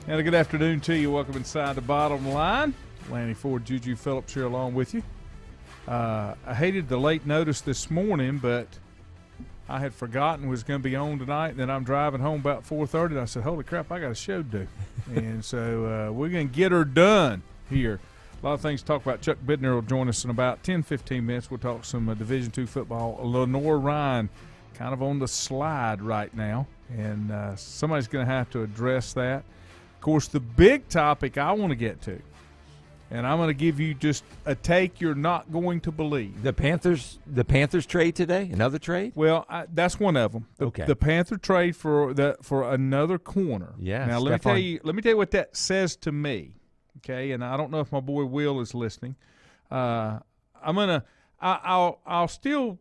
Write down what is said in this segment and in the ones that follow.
And a good afternoon to you. Welcome inside the Bottom Line. Lanny Ford, Juju Phillips here along with you. I hated the late notice this morning, but I had forgotten was going to be on tonight. And then I'm driving home about 4:30, and I said, holy crap, I got a show to do. And so we're going to get her done here. A lot of things to talk about. Chuck Bidner will join us in about 10-15 minutes. We'll talk some Division II football. Lenore Ryan kind of on the slide right now, and somebody's going to have to address that. Of course, the big topic I want to get to, and I'm going to give you just a take you're not going to believe. The Panthers trade today? Another trade? Well, that's one of them. The Panther trade for another corner. Yeah. Now let me tell you what that says to me. Okay, and I don't know if my boy Will is listening. I'll still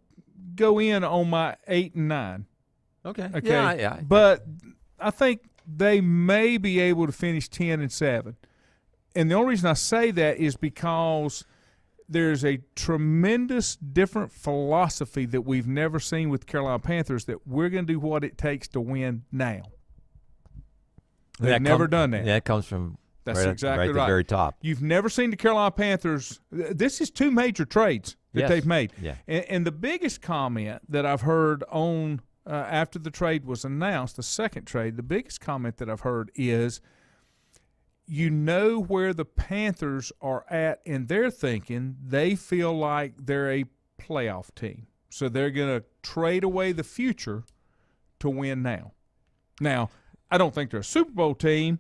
go in on my 8 and 9. Okay. Yeah. But I think they may be able to finish 10 and 7. And the only reason I say that is because there's a tremendous different philosophy that we've never seen with Carolina Panthers, that we're going to do what it takes to win now. They've never done that. That comes from That's exactly right at the very top. You've never seen the Carolina Panthers. This is 2 major trades that they've made. Yeah. And the biggest comment that I've heard on after the trade was announced, the second trade, the biggest comment that I've heard is, you know where the Panthers are at in their thinking. They feel like they're a playoff team. So they're going to trade away the future to win now. Now, I don't think they're a Super Bowl team,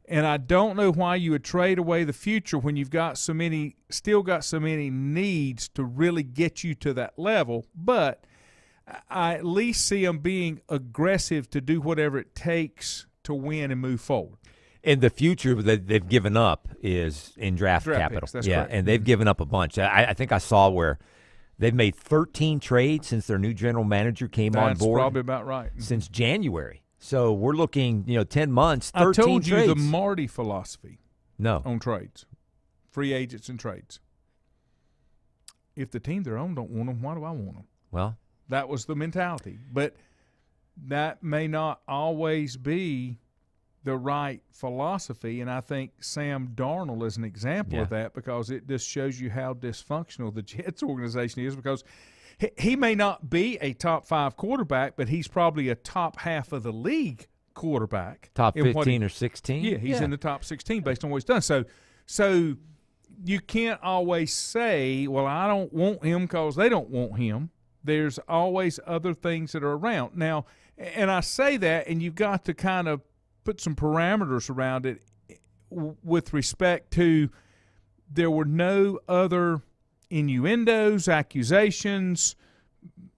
and I don't know why you would trade away the future when you've got still got so many needs to really get you to that level. But I at least see them being aggressive to do whatever it takes to win and move forward. And the future that they've given up is in draft capital. Picks, that's correct. And they've given up a bunch. I think I saw where they've made 13 trades since their new general manager came on board. That's probably about right. Since January. So we're looking, 10 months, 13 trades. I told trades. you the Marty philosophy on trades, free agents and trades. If the team they're on don't want them, why do I want them? Well, that was the mentality. But that may not always be the right philosophy, and I think Sam Darnold is an example of that, because it just shows you how dysfunctional the Jets organization is, because he may not be a top 5 quarterback, but he's probably a top half of the league quarterback. Top 15 or 16? Yeah, he's in the top 16 based on what he's done. So you can't always say, well, I don't want him because they don't want him. There's always other things that are around. Now, and I say that, and you've got to kind of put some parameters around it with respect to there were no other innuendos, accusations,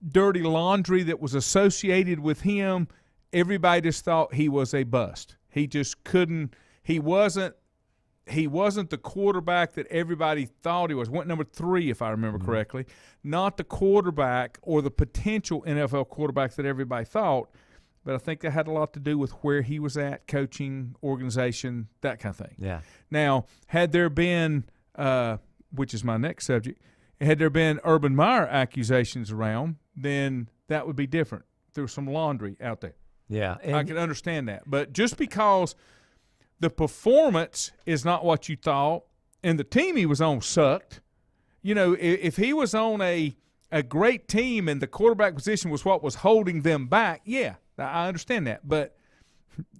dirty laundry that was associated with him. Everybody just thought he was a bust. He just couldn't – he wasn't the quarterback that everybody thought he was. Went number 3, if I remember correctly. Not the quarterback or the potential NFL quarterback that everybody thought. But I think that had a lot to do with where he was at, coaching, organization, that kind of thing. Yeah. Now, had there been, which is my next subject, had there been Urban Meyer accusations around, then that would be different. There was some laundry out there. Yeah. I can understand that. But just because the performance is not what you thought and the team he was on sucked, if he was on a great team and the quarterback position was what was holding them back, yeah. I understand that, but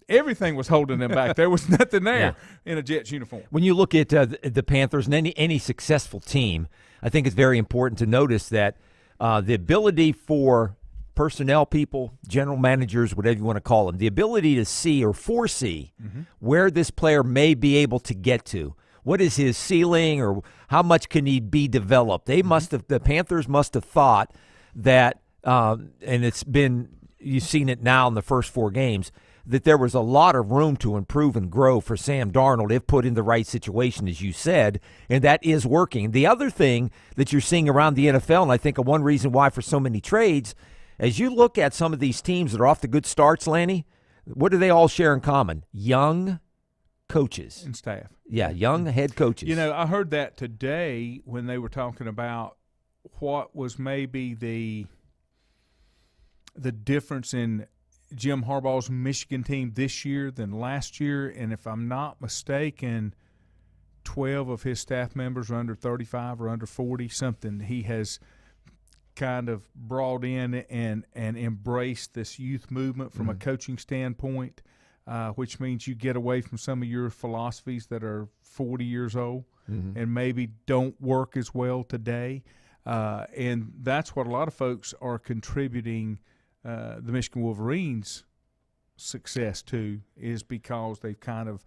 everything was holding them back. There was nothing there in a Jets uniform. When you look at the Panthers and any successful team, I think it's very important to notice that the ability for personnel people, general managers, whatever you want to call them, the ability to see or foresee where this player may be able to get to. What is his ceiling, or how much can he be developed? The Panthers must have thought that, and it's been – you've seen it now in the first 4 games, that there was a lot of room to improve and grow for Sam Darnold if put in the right situation, as you said, and that is working. The other thing that you're seeing around the NFL, and I think one reason why for so many trades, as you look at some of these teams that are off to good starts, Lanny, what do they all share in common? Young coaches. And staff. Yeah, young head coaches. I heard that today when they were talking about what was maybe the difference in Jim Harbaugh's Michigan team this year than last year, and if I'm not mistaken, 12 of his staff members are under 35 or under 40, something he has kind of brought in and embraced this youth movement from a coaching standpoint, which means you get away from some of your philosophies that are 40 years old and maybe don't work as well today. And that's what a lot of folks are contributing the Michigan Wolverines' success to, is because they've kind of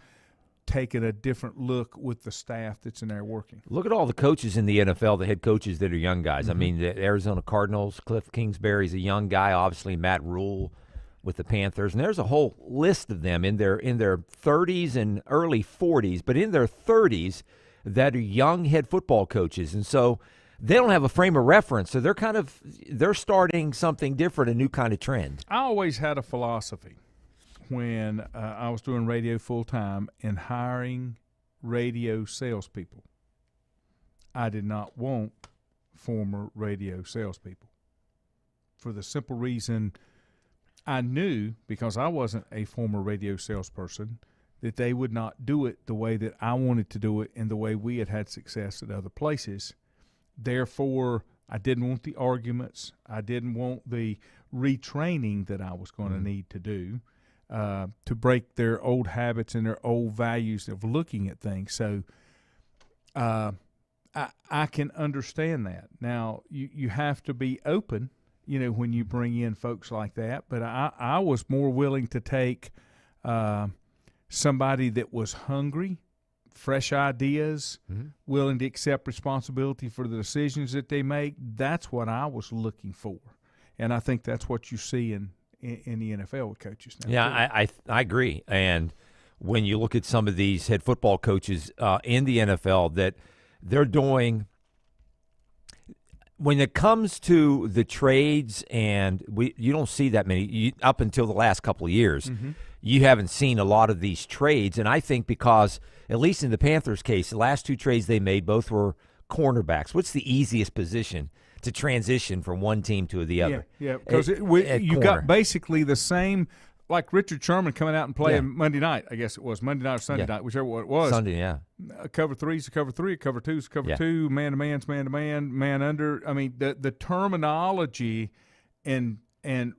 taken a different look with the staff that's in there working. Look at all the coaches in the NFL, the head coaches that are young guys. I mean, the Arizona Cardinals, Cliff Kingsbury's a young guy. Obviously, Matt Rule with the Panthers. And there's a whole list of them in their 30s and early 40s, but in their 30s that are young head football coaches. And so they don't have a frame of reference. So they're starting something different, a new kind of trend. I always had a philosophy when I was doing radio full-time and hiring radio salespeople. I did not want former radio salespeople for the simple reason I knew, because I wasn't a former radio salesperson, that they would not do it the way that I wanted to do it and the way we had had success at other places. Therefore, I didn't want the arguments. I didn't want the retraining that I was going to need to do to break their old habits and their old values of looking at things. So I can understand that. Now, you have to be open, when you bring in folks like that. But I was more willing to take somebody that was hungry, fresh ideas, willing to accept responsibility for the decisions that they make. That's what I was looking for. And I think that's what you see in the NFL with coaches now. Yeah, I agree. And when you look at some of these head football coaches in the NFL, that they're doing – when it comes to the trades, and you don't see that many up until the last couple of years, you haven't seen a lot of these trades. And I think because, at least in the Panthers' case, the last two trades they made, both were cornerbacks. What's the easiest position to transition from one team to the other? Yeah, because you got basically the same, like Richard Sherman coming out and playing Monday night. I guess it was Monday night or Sunday night, whichever one it was. Sunday, yeah. Cover three's a cover three, cover two's a cover two, man-to-man's man-to-man, man under. I mean, the terminology and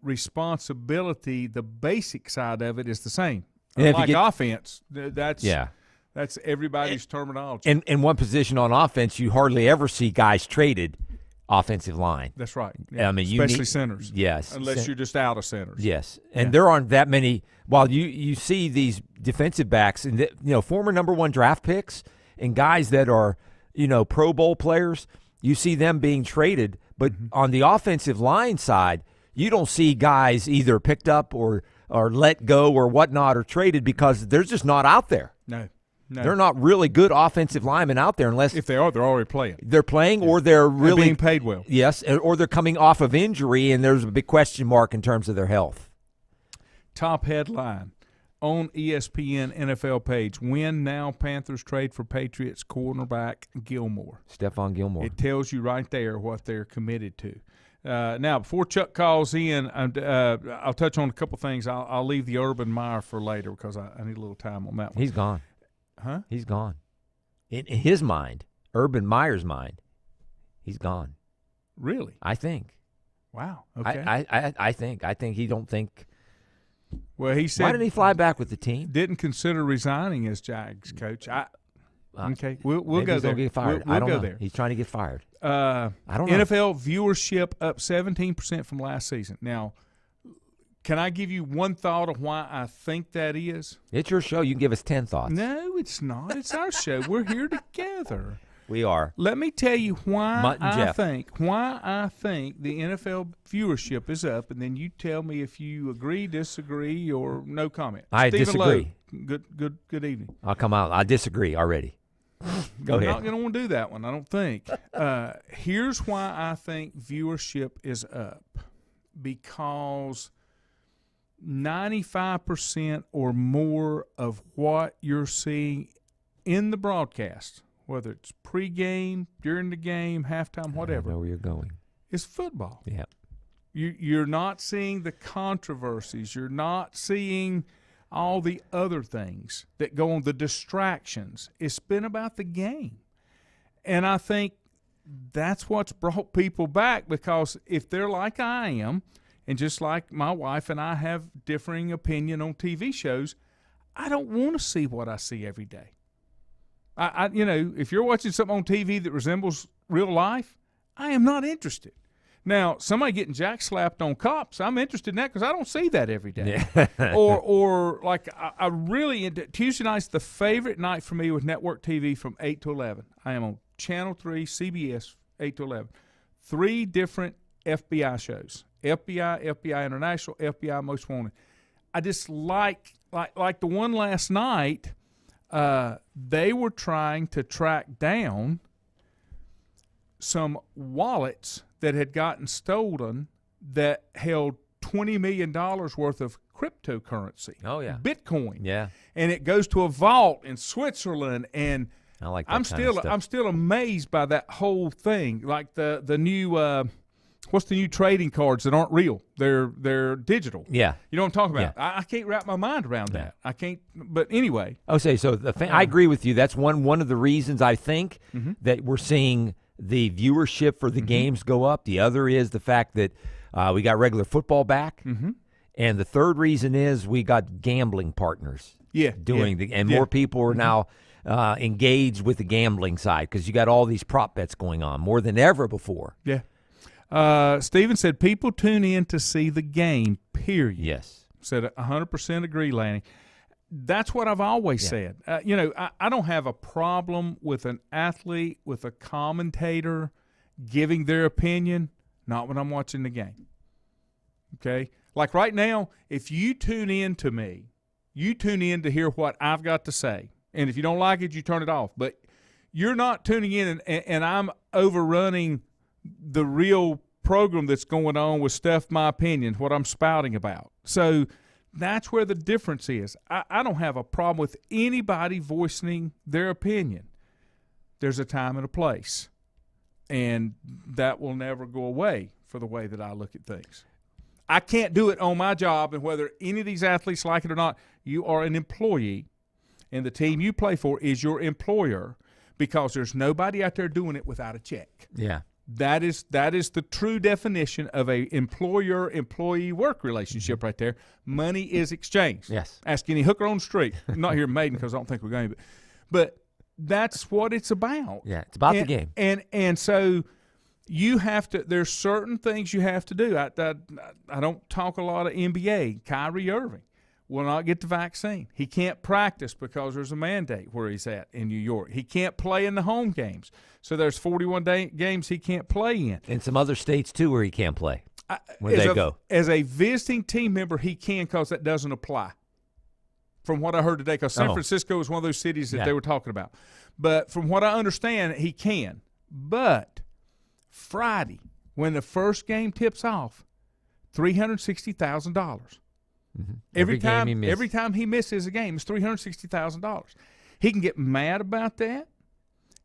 responsibility, the basic side of it is the same. Like offense, that's everybody's terminology. And one position on offense, you hardly ever see guys traded. Offensive line. That's right. Yeah. I mean, especially centers. Yes. Unless you're just out of centers. Yes. And there aren't that many. While you see these defensive backs and former number one draft picks and guys that are Pro Bowl players, you see them being traded. But on the offensive line side, you don't see guys either picked up or let go or whatnot or traded because they're just not out there. No. They're not really good offensive linemen out there unless – if they are, they're already playing. They're playing or they're really – being paid well. Yes, or they're coming off of injury and there's a big question mark in terms of their health. Top headline on ESPN NFL page, when now Panthers trade for Patriots cornerback Gilmore. Stephon Gilmore. It tells you right there what they're committed to. Now, before Chuck calls in, I'll touch on a couple things. I'll leave the Urban Meyer for later because I need a little time on that one. He's gone. Huh? He's gone. In his mind, Urban Meyer's mind, he's gone. Really? I think. Wow. Okay. I think he don't think. Well, he said. Why didn't he fly back with the team? Didn't consider resigning as Jags coach. Okay, we'll go there. Get fired. We'll I don't go know. there. He's trying to get fired. I don't know. NFL viewership up 17% from last season. Now, can I give you one thought of why I think that is? It's your show. You can give us 10 thoughts. No, it's not. It's our show. We're here together. We are. Let me tell you why I think the NFL viewership is up, and then you tell me if you agree, disagree, or no comment. I Stephen disagree. Lowe, good evening. I'll come out. I disagree already. Go ahead. You're not going to want to do that one, I don't think. Here's why I think viewership is up. Because 95% or more of what you're seeing in the broadcast, whether it's pregame, during the game, halftime, whatever, I know where you're going. is football. Yeah. You're not seeing the controversies. You're not seeing all the other things that go on, the distractions. It's been about the game. And I think that's what's brought people back, because if they're like I am, and just like my wife and I have differing opinion on TV shows, I don't want to see what I see every day. If you're watching something on TV that resembles real life, I am not interested. Now, somebody getting jack slapped on cops, I'm interested in that because I don't see that every day. Yeah. or like I really Tuesday night's the favorite night for me with network TV from 8 to 11. I am on Channel 3, CBS, 8 to 11. 3 different FBI shows: FBI, FBI International, FBI Most Wanted. I just like the one last night. They were trying to track down some wallets that had gotten stolen that held $20 million worth of cryptocurrency. Oh, yeah. Bitcoin. Yeah. And it goes to a vault in Switzerland. And I like that kind of stuff. I'm still amazed by that whole thing. Like the new what's the new trading cards that aren't real? They're digital. Yeah. You know what I'm talking about? Yeah. I can't wrap my mind around that. I can't. But anyway. Okay, so I agree with you. That's one of the reasons I think that we're seeing the viewership for the games go up. The other is the fact that we got regular football back. And the third reason is we got gambling partners more people are now engaged with the gambling side because you got all these prop bets going on more than ever before. Yeah. Steven said people tune in to see the game, period. Yes. Said 100% agree, Lanny. That's what I've always said. I don't have a problem with an athlete, with a commentator giving their opinion, not when I'm watching the game. Okay? Like right now, if you tune in to me, you tune in to hear what I've got to say. And if you don't like it, you turn it off. But you're not tuning in and I'm overrunning the real program that's going on with stuff, my opinion, what I'm spouting about. So that's where the difference is. I don't have a problem with anybody voicing their opinion. There's a time and a place, and that will never go away for the way that I look at things. I can't do it on my job, and whether any of these athletes like it or not, you are an employee, and the team you play for is your employer because there's nobody out there doing it without a check. Yeah. That is the true definition of a employer-employee work relationship right there. Money is exchanged. Yes. Ask any hooker on the street. I'm not here in Maiden because I don't think we're going to. But that's what it's about. Yeah, it's about the game. And so you have to – there's certain things you have to do. I don't talk a lot of NBA. Kyrie Irving will not get the vaccine. He can't practice because there's a mandate where he's at in New York. He can't play in the home games. So there's 41 games he can't play in. And some other states, too, where he can't play when they go. As a visiting team member, he can because that doesn't apply from what I heard today, because San Francisco is one of those cities that they were talking about. But from what I understand, he can. But Friday, when the first game tips off, $360,000. Every time he misses a game, it's $360,000. He can get mad about that.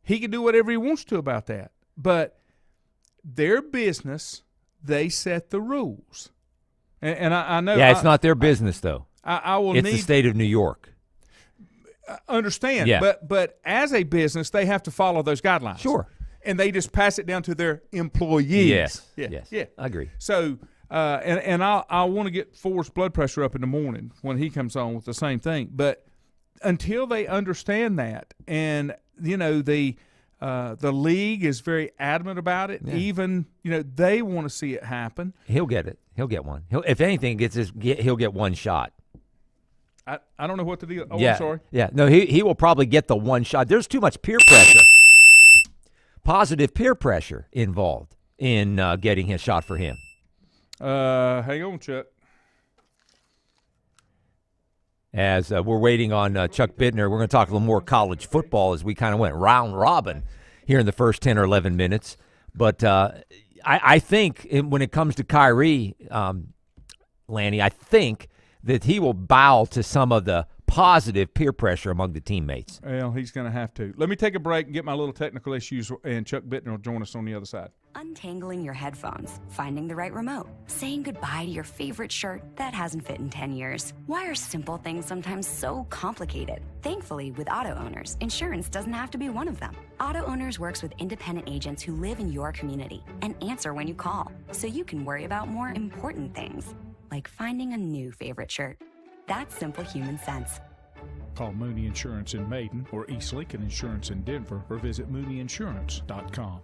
He can do whatever he wants to about that. But their business, they set the rules. And I know. Yeah, it's not their business, though. It's the state of New York. Understand. Yeah. But as a business, they have to follow those guidelines. Sure. And they just pass it down to their employees. Yes. Yeah. Yes. Yeah. I agree. So – and I want to get Forrest's blood pressure up in the morning when he comes on with the same thing. But until they understand that, and the league is very adamant about it. Yeah. Even they want to see it happen. He'll get it. He'll get one. If anything, he'll get one shot. I don't know what to do. Oh, yeah. I'm sorry. Yeah. No, he will probably get the one shot. There's too much peer pressure, positive peer pressure involved in getting his shot for him. Hang on, Chuck. As we're waiting on Chuck Bittner, we're going to talk a little more college football as we kind of went round robin here in the first 10 or 11 minutes. But I think when it comes to Kyrie, Lanny, I think that he will bow to some of the positive peer pressure among the teammates. Well, he's going to have to. Let me take a break and get my little technical issues, and Chuck Bittner will join us on the other side. Untangling your headphones, finding the right remote, saying goodbye to your favorite shirt that hasn't fit in 10 years. Why are simple things sometimes so complicated? Thankfully, with auto owners, insurance doesn't have to be one of them. Auto Owners works with independent agents who live in your community and answer when you call, so you can worry about more important things, like finding a new favorite shirt. That's simple human sense. Call Mooney Insurance in Maiden or East Lincoln Insurance in Denver, or visit mooneyinsurance.com.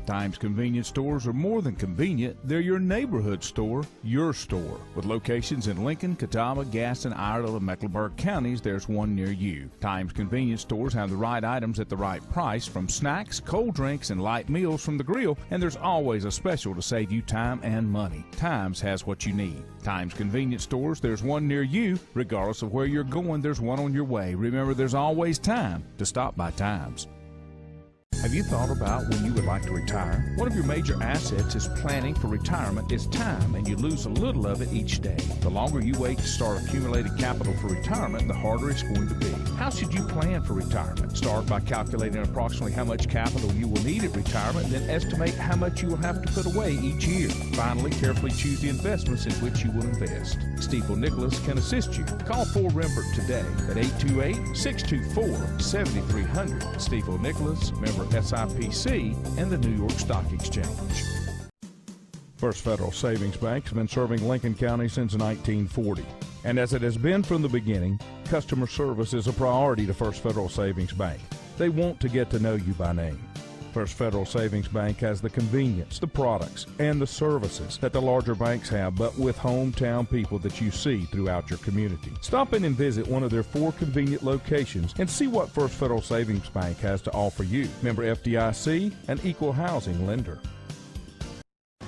Times convenience stores are more than convenient. They're your neighborhood store, your store. With locations in Lincoln, Catawba, Gaston, Iredell, and Mecklenburg counties, there's one near you. Times convenience stores have the right items at the right price, from snacks, cold drinks, and light meals from the grill, and there's always a special to save you time and money. Times has what you need. Times convenience stores, there's one near you. Regardless of where you're going, there's one on your way. Remember, there's always time to stop by Times. Have you thought about when you would like to retire? One of your major assets is planning for retirement is time, and you lose a little of it each day. The longer you wait to start accumulating capital for retirement, the harder it's going to be. How should you plan for retirement? Start by calculating approximately how much capital you will need at retirement, then estimate how much you will have to put away each year. Finally, carefully choose the investments in which you will invest. Stiefel Nicholas can assist you. Call Fort Rembert today at 828-624-7300. Stiefel Nicholas, member SIPC, and the New York Stock Exchange. First Federal Savings Bank has been serving Lincoln County since 1940. And as it has been from the beginning, customer service is a priority to First Federal Savings Bank. They want to get to know you by name. First Federal Savings Bank has the convenience, the products, and the services that the larger banks have, but with hometown people that you see throughout your community. Stop in and visit one of their 4 convenient locations and see what First Federal Savings Bank has to offer you. Member FDIC, an equal housing lender.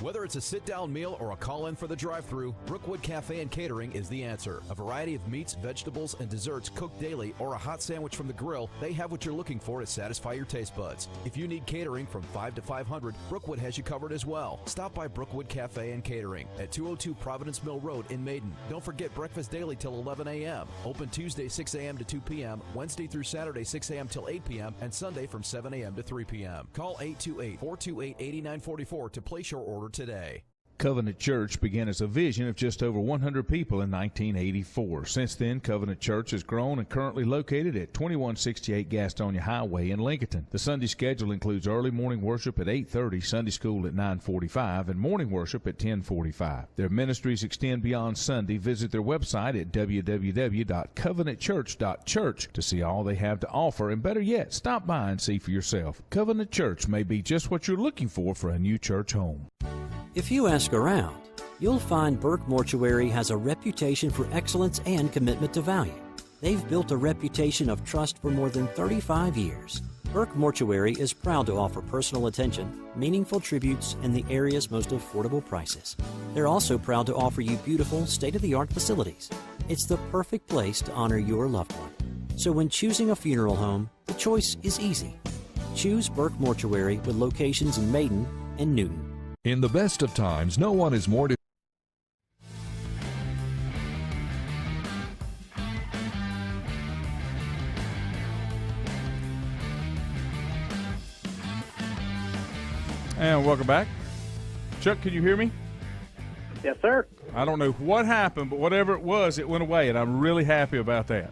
Whether it's a sit-down meal or a call-in for the drive-thru, Brookwood Cafe and Catering is the answer. A variety of meats, vegetables, and desserts cooked daily, or a hot sandwich from the grill, they have what you're looking for to satisfy your taste buds. If you need catering from 5 to 500, Brookwood has you covered as well. Stop by Brookwood Cafe and Catering at 202 Providence Mill Road in Maiden. Don't forget breakfast daily till 11 a.m. Open Tuesday 6 a.m. to 2 p.m., Wednesday through Saturday 6 a.m. till 8 p.m., and Sunday from 7 a.m. to 3 p.m. Call 828-428-8944 to place your order today. Covenant Church began as a vision of just over 100 people in 1984. Since then, Covenant Church has grown and currently located at 2168 Gastonia Highway in Lincoln. The Sunday schedule includes early morning worship at 8:30, Sunday school at 9:45, and morning worship at 10:45. Their ministries extend beyond Sunday. Visit their website at www.covenantchurch.church to see all they have to offer, and better yet, stop by and see for yourself. Covenant Church may be just what you're looking for a new church home. If you ask around, you'll find Burke Mortuary has a reputation for excellence and commitment to value. They've built a reputation of trust for more than 35 years. Burke Mortuary is proud to offer personal attention, meaningful tributes, and the area's most affordable prices. They're also proud to offer you beautiful, state-of-the-art facilities. It's the perfect place to honor your loved one. So when choosing a funeral home, the choice is easy. Choose Burke Mortuary with locations in Maiden and Newton. In the best of times, no one is more And welcome back. Chuck, can you hear me? Yes, sir. I don't know what happened, but whatever it was, it went away, and I'm really happy about that.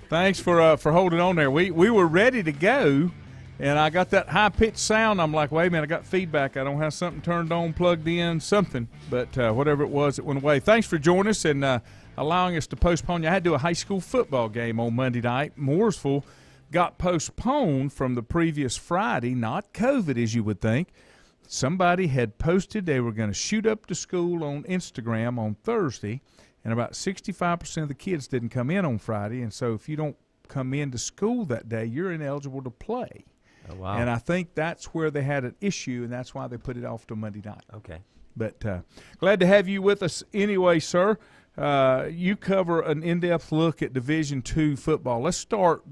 Thanks for holding on there. We were ready to go, and I got that high-pitched sound. I'm like, wait a minute, I got feedback. I don't have something turned on, plugged in, something. But whatever it was, it went away. Thanks for joining us and allowing us to postpone. I had to do a high school football game on Monday night. Mooresville got postponed from the previous Friday, not COVID as you would think. Somebody had posted they were going to shoot up to school on Instagram on Thursday, and about 65% of the kids didn't come in on Friday. And so if you don't come into school that day, you're ineligible to play. Oh, wow. And I think that's where they had an issue, and that's why they put it off to Monday night. Okay. But glad to have you with us anyway, sir. You cover an in-depth look at Division II football. Let's start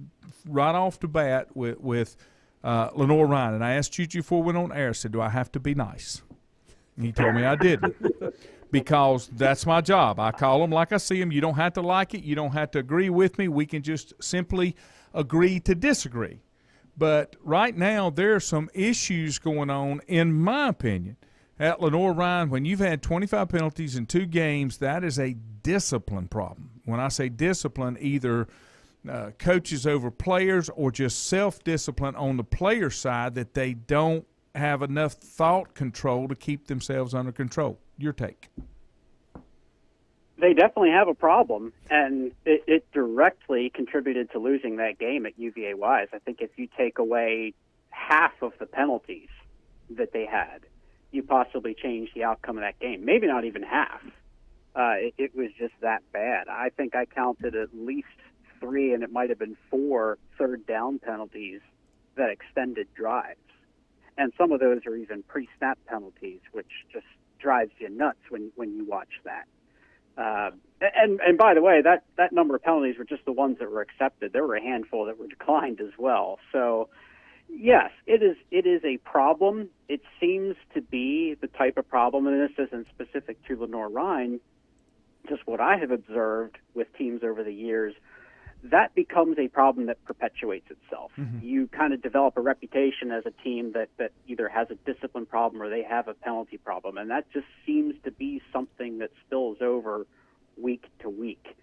right off the bat with Lenore Ryan. And I asked you before we went on air, I said, do I have to be nice? And he told me I didn't. because that's my job. I call them like I see them. You don't have to like it. You don't have to agree with me. We can just simply agree to disagree. But right now there are some issues going on, in my opinion, at Lenoir-Rhyne. When you've had 25 penalties in 2 games, that is a discipline problem. When I say discipline, either coaches over players or just self-discipline on the player side, that they don't have enough thought control to keep themselves under control. Your take? They definitely have a problem, and it directly contributed to losing that game at UVA-Wise. I think if you take away half of the penalties that they had, you possibly change the outcome of that game. Maybe not even half. It was just that bad. I think I counted at least 3, and it might have been 4 third down penalties that extended drives. And some of those are even pre-snap penalties, which just drives you nuts when you watch that. And by the way, that number of penalties were just the ones that were accepted. There were a handful that were declined as well. So, yes, it is a problem. It seems to be the type of problem, and this isn't specific to Lenoir-Rhyne, just what I have observed with teams over the years, that becomes a problem that perpetuates itself. Mm-hmm. You kind of develop a reputation as a team that either has a discipline problem or they have a penalty problem, and that just seems to be something that spills over week to week.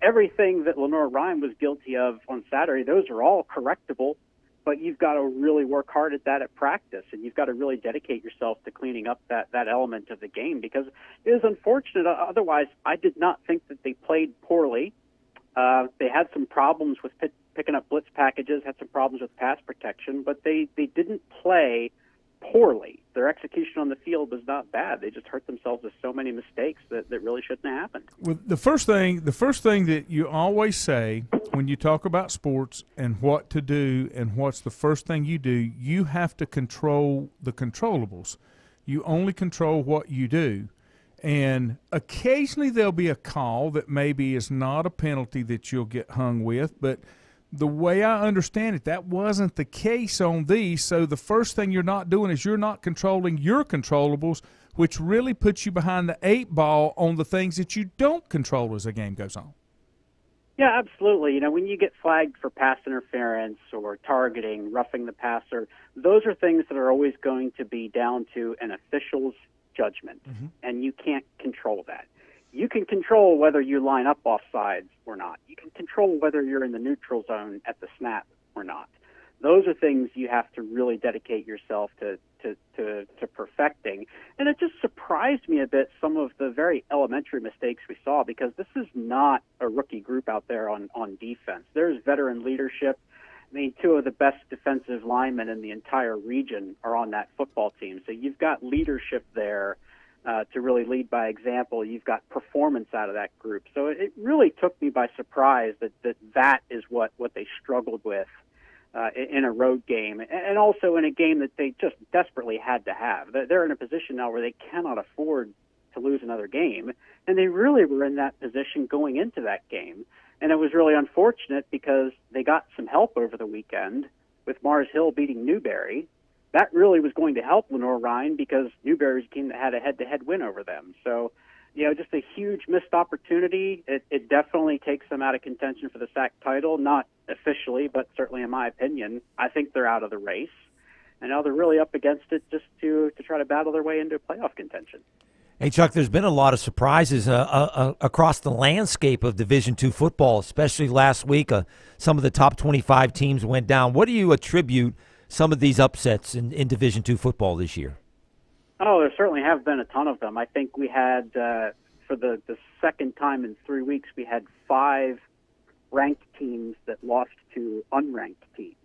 Everything that Lenoir-Rhyne was guilty of on Saturday, those are all correctable, but you've got to really work hard at that at practice, and you've got to really dedicate yourself to cleaning up that element of the game, because it is unfortunate. Otherwise, I did not think that they played poorly. They had some problems with picking up blitz packages, had some problems with pass protection, but they didn't play poorly. Their execution on the field was not bad. They just hurt themselves with so many mistakes that really shouldn't have happened. Well, the first thing that you always say when you talk about sports and what to do and what's the first thing you do, you have to control the controllables. You only control what you do. And occasionally there'll be a call that maybe is not a penalty that you'll get hung with, but the way I understand it, that wasn't the case on these. So the first thing you're not doing is you're not controlling your controllables, which really puts you behind the 8 ball on the things that you don't control as the game goes on. Yeah, absolutely. When you get flagged for pass interference or targeting, roughing the passer, those are things that are always going to be down to an official's judgment, mm-hmm. and you can't control that. You can control whether you line up off sides or not. You can control whether you're in the neutral zone at the snap or not. Those are things you have to really dedicate yourself to perfecting. And it just surprised me a bit, some of the very elementary mistakes we saw, because this is not a rookie group out there on defense. There's veteran leadership. I mean, 2 of the best defensive linemen in the entire region are on that football team. So you've got leadership there to really lead by example. You've got performance out of that group. So it really took me by surprise that is what they struggled with in a road game, and also in a game that they just desperately had to have. They're in a position now where they cannot afford to lose another game, and they really were in that position going into that game. And it was really unfortunate because they got some help over the weekend with Mars Hill beating Newberry. That really was going to help Lenoir-Rhyne because Newberry's a team that had a head-to-head win over them. So, just a huge missed opportunity. It definitely takes them out of contention for the SAC title, not officially, but certainly in my opinion. I think they're out of the race. And now they're really up against it just to try to battle their way into playoff contention. Hey, Chuck, there's been a lot of surprises across the landscape of Division II football, especially last week. Some of the top 25 teams went down. What do you attribute some of these upsets in Division II football this year? Oh, there certainly have been a ton of them. I think we had, for the second time in 3 weeks, we had 5 ranked teams that lost to unranked teams.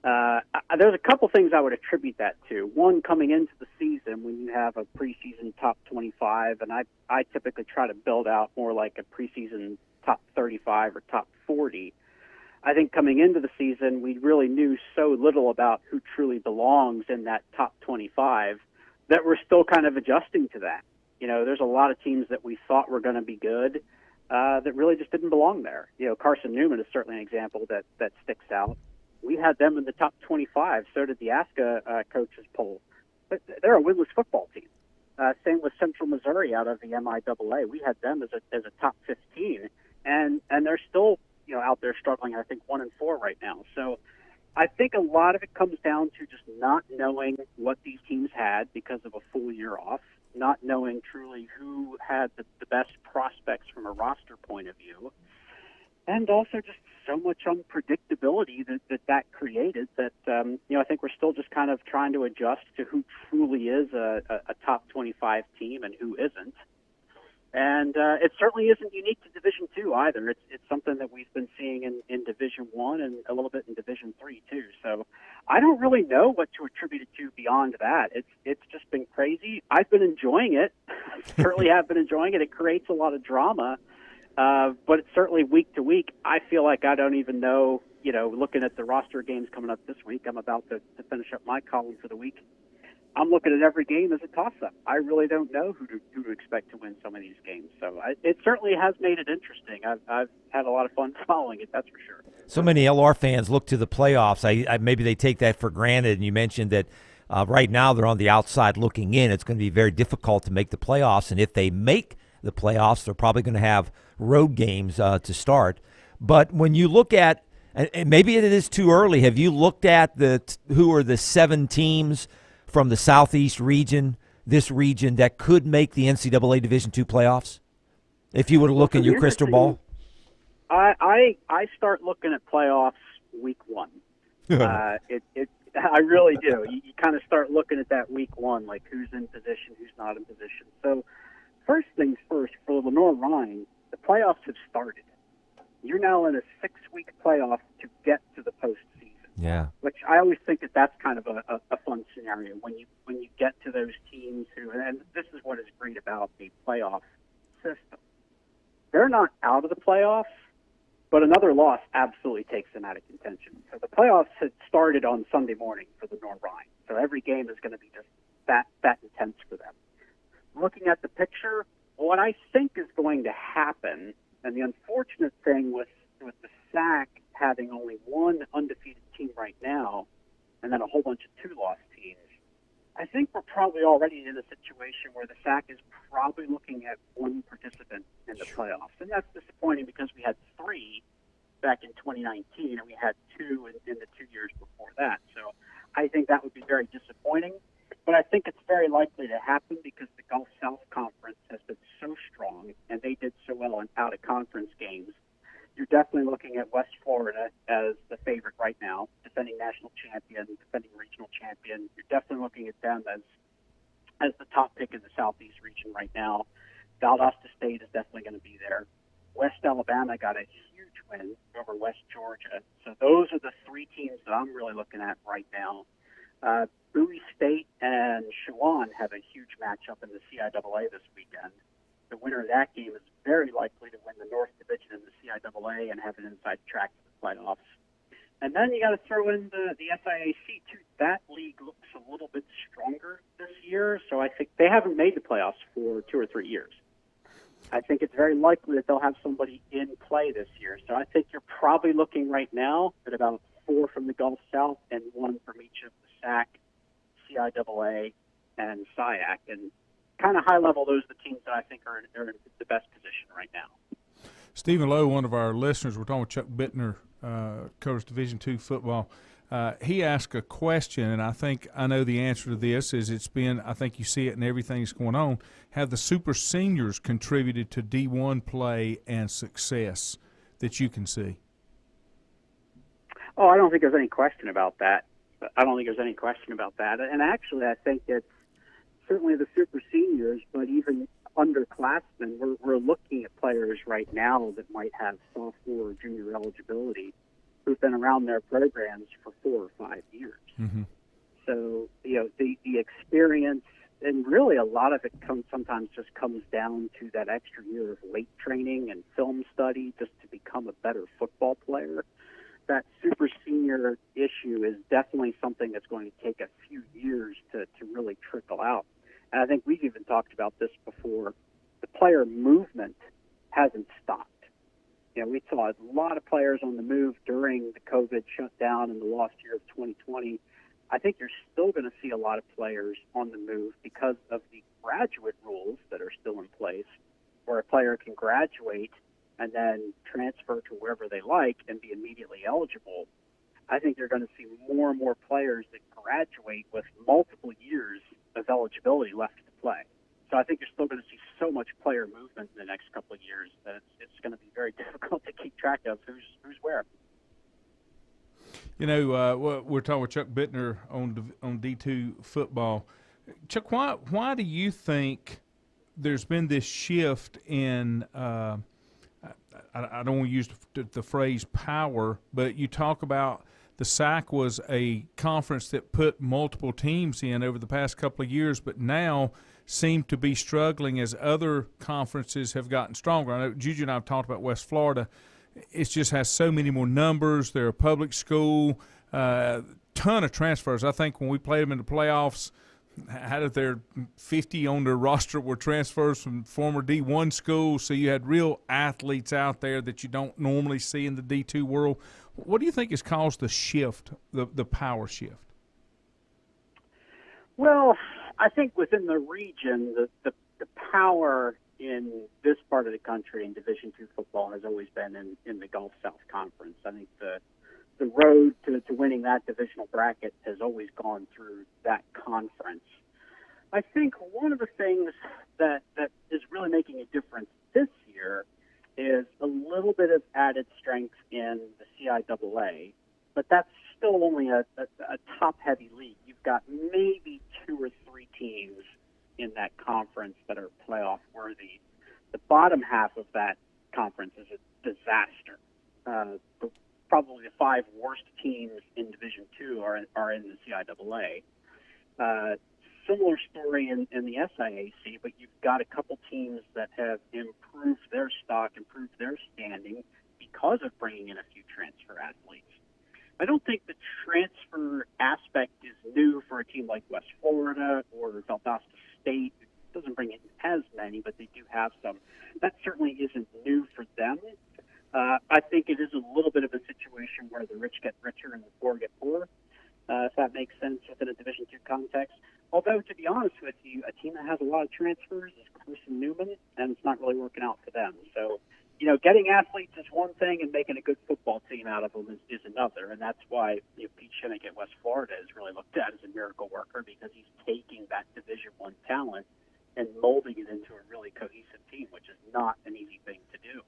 There's a couple things I would attribute that to. One, coming into the season when you have a preseason top 25, and I typically try to build out more like a preseason top 35 or top 40. I think coming into the season, we really knew so little about who truly belongs in that top 25 that we're still kind of adjusting to that. There's a lot of teams that we thought were going to be good that really just didn't belong there. Carson Newman is certainly an example that sticks out. We had them in the top 25. So did the ASCA coaches poll. But they're a winless football team. Same with Central Missouri out of the MIAA. We had them as a top 15, and they're still out there struggling. I think 1-4 right now. So I think a lot of it comes down to just not knowing what these teams had because of a full year off, not knowing truly who had the best prospects from a roster point of view, and also just so much unpredictability that created that, I think we're still just kind of trying to adjust to who truly is a top 25 team and who isn't. And it certainly isn't unique to Division II either. It's something that we've been seeing in Division I and a little bit in Division III too. So I don't really know what to attribute it to beyond that. It's just been crazy. I've been enjoying it. Certainly have been enjoying it. It creates a lot of drama. But it's certainly week to week. I feel like I don't even know, looking at the roster games coming up this week, I'm about to finish up my column for the week. I'm looking at every game as a toss-up. I really don't know who to expect to win some of these games. So it certainly has made it interesting. I've had a lot of fun following it, that's for sure. So many LR fans look to the playoffs. Maybe they take that for granted, and you mentioned that right now they're on the outside looking in. It's going to be very difficult to make the playoffs, and if they make the playoffs, they're probably going to have road games to start. But when you look at, and maybe it is too early, have you looked at who are the 7 teams from the Southeast region, this region, that could make the NCAA Division II playoffs? If you were to look in your crystal ball? I start looking at playoffs week 1. I really do. You kind of start looking at that week 1, like who's in position, who's not in position. So first things first, for Lenore-Rhine, the playoffs have started. You're now in a 6-week playoff to get to the postseason. Yeah. Which I always think that's kind of a fun scenario when you get to those teams who, and this is what is great about the playoff system. They're not out of the playoffs, but another loss absolutely takes them out of contention. So the playoffs had started on Sunday morning for the Lenore-Rhine. So every game is going to be just that intense for them. Looking at the picture, what I think is going to happen, and the unfortunate thing with the SAC having only one undefeated team right now, and then a whole bunch of 2-loss teams, I think we're probably already in a situation where the SAC is probably looking at 1 participant in the playoffs. And that's disappointing because we had 3 back in 2019, and we had 2 in the 2 years before that. So I think that would be very disappointing. But I think it's very likely to happen because the Gulf South Conference has been so strong, and they did so well in out-of-conference games. You're definitely looking at West Florida as the favorite right now, defending national champion, defending regional champion. You're definitely looking at them as the top pick in the Southeast region right now. Valdosta State is definitely going to be there. West Alabama got a huge win over West Georgia. So those are the 3 teams that I'm really looking at right now. Bowie State and Chewan have a huge matchup in the CIAA this weekend. The winner of that game is very likely to win the North Division in the CIAA and have an inside track to the playoffs. And then you got to throw in the SIAC too. That league looks a little bit stronger this year, so I think they haven't made the playoffs for 2 or 3 years. I think it's very likely that they'll have somebody in play this year. So I think you're probably looking right now at about 4 from the Gulf South and 1 from each of the SAC, CIAA, and SIAC. And kind of high level, those are the teams that I think are in the best position right now. Stephen Lowe, one of our listeners, we're talking with Chuck Bittner, covers Division II football. He asked a question, and I think I know the answer to this. I think you see it in everything that's going on. Have the super seniors contributed to D1 play and success that you can see? Oh, I don't think there's any question about that. And actually, I think it's certainly the super seniors, but even underclassmen, we're looking at players right now that might have sophomore or junior eligibility who've been around their programs for 4 or 5 years. Mm-hmm. So, the experience, and really a lot of it sometimes just comes down to that extra year of weight training and film study just to become a better football player. That super senior issue is definitely something that's going to take a few years to really trickle out. And I think we've even talked about this before. The player movement hasn't stopped. We saw a lot of players on the move during the COVID shutdown and the lost year of 2020. I think you're still going to see a lot of players on the move because of the graduate rules that are still in place, where a player can graduate and then transfer to wherever they like and be immediately eligible, I think you're going to see more and more players that graduate with multiple years of eligibility left to play. So I think you're still going to see so much player movement in the next couple of years that it's going to be very difficult to keep track of who's where. You know, we're talking with Chuck Bittner on D2 football. Chuck, why do you think there's been this shift in I don't want to use the phrase power, but you talk about the SAC was a conference that put multiple teams in over the past couple of years, but now seem to be struggling as other conferences have gotten stronger. I know Juju and I have talked about West Florida. It just has so many more numbers. They're a public school, ton of transfers. I think when we played them in the playoffs, out of their 50 on their roster were transfers from former D1 schools, so you had real athletes out there that you don't normally see in the D2 world. What do you think has caused the shift, the power shift? Well, I think within the region, the power in this part of the country in Division II football has always been in the Gulf South Conference. I think the road to winning that divisional bracket has always gone through that conference. I think one of the things that is really making a difference this year is a little bit of added strength in the CIAA, but that's still only a top-heavy league. You've got maybe 2 or 3 teams in that conference that are playoff worthy. The bottom half of that conference is a disaster. Probably the 5 worst teams in Division II are in the CIAA. Similar story in the SIAC, but you've got a couple teams that have improved their stock, improved their standing because of bringing in a few transfer athletes. I don't think the transfer aspect is new for a team like West Florida or Valdosta State. It doesn't bring in as many, but they do have some. That certainly isn't new for them. I think it is a little bit of a situation where the rich get richer and the poor get poorer, if that makes sense within a Division II context. Although, to be honest with you, a team that has a lot of transfers is Carson Newman, and it's not really working out for them. So, you know, getting athletes is one thing, and making a good football team out of them is another. And that's why Pete Shinnick at West Florida is really looked at as a miracle worker, because he's taking that Division I talent and molding it into a really cohesive team, which is not an easy thing to do.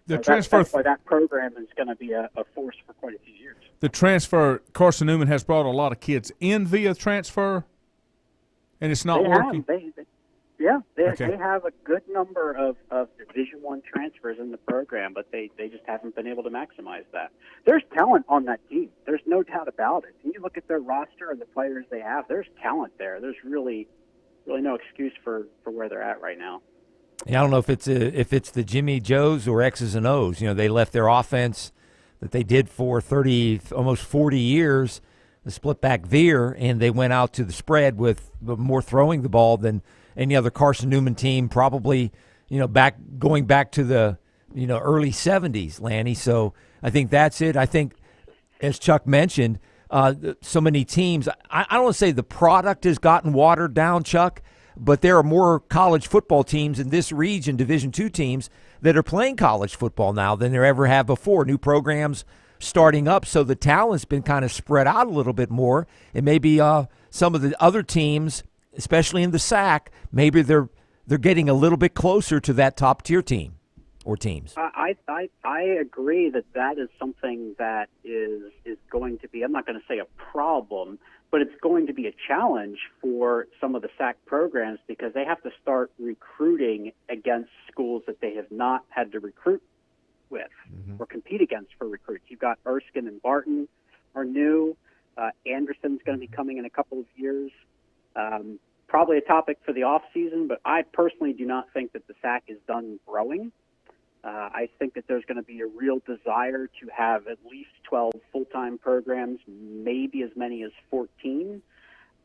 That's why that program is going to be a force for quite a few years. The transfer, Carson Newman has brought a lot of kids in via transfer, and it's not working. They have a good number of Division I transfers in the program, but they just haven't been able to maximize that. There's talent on that team. There's no doubt about it. And you look at their roster and the players they have, there's talent there. There's really no excuse for where they're at right now. Yeah, I don't know if it's the Jimmy Joes or X's and O's. You know, they left their offense that they did for 30, almost 40 years, the split back veer, and they went out to the spread with more throwing the ball than any other Carson Newman team, probably, you know, going back to the, you know, early 70s, Lanny. So I think that's it. I think, as Chuck mentioned, so many teams, I don't want to say the product has gotten watered down, Chuck, but there are more college football teams in this region, Division II teams, that are playing college football now than there ever have before. New programs starting up, so the talent's been kind of spread out a little bit more. And maybe some of the other teams, especially in the SAC, maybe they're getting a little bit closer to that top-tier team or teams. I agree that is something that is going to be, I'm not going to say a problem, but it's going to be a challenge for some of the SAC programs, because they have to start recruiting against schools that they have not had to recruit with or compete against for recruits. You've got Erskine and Barton are new. Anderson's going to be coming in a couple of years. Probably a topic for the off season, but I personally do not think that the SAC is done growing. I think that there's going to be a real desire to have at least 12 full-time programs, maybe as many as 14.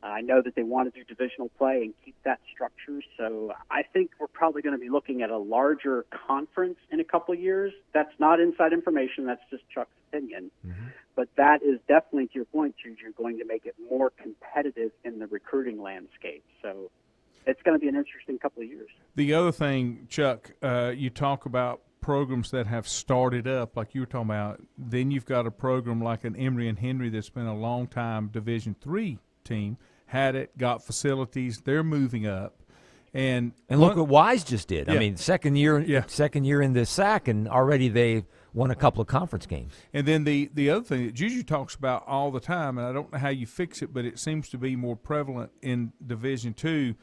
I know that they want to do divisional play and keep that structure, so I think we're probably going to be looking at a larger conference in a couple of years. That's not inside information. That's just Chuck's opinion. But that is definitely, to your point, Juju, going to make it more competitive in the recruiting landscape. So it's going to be an interesting couple of years. The other thing, Chuck, you talk about programs that have started up, like you were talking about. Then you've got a program like an Emory and Henry that's been a long time Division III team, had it, got facilities, they're moving up. And look what Wise just did. Yeah. I mean, second year in the SAC, and already they won a couple of conference games. And then the other thing that Juju talks about all the time, and I don't know how you fix it, but it seems to be more prevalent in Division II.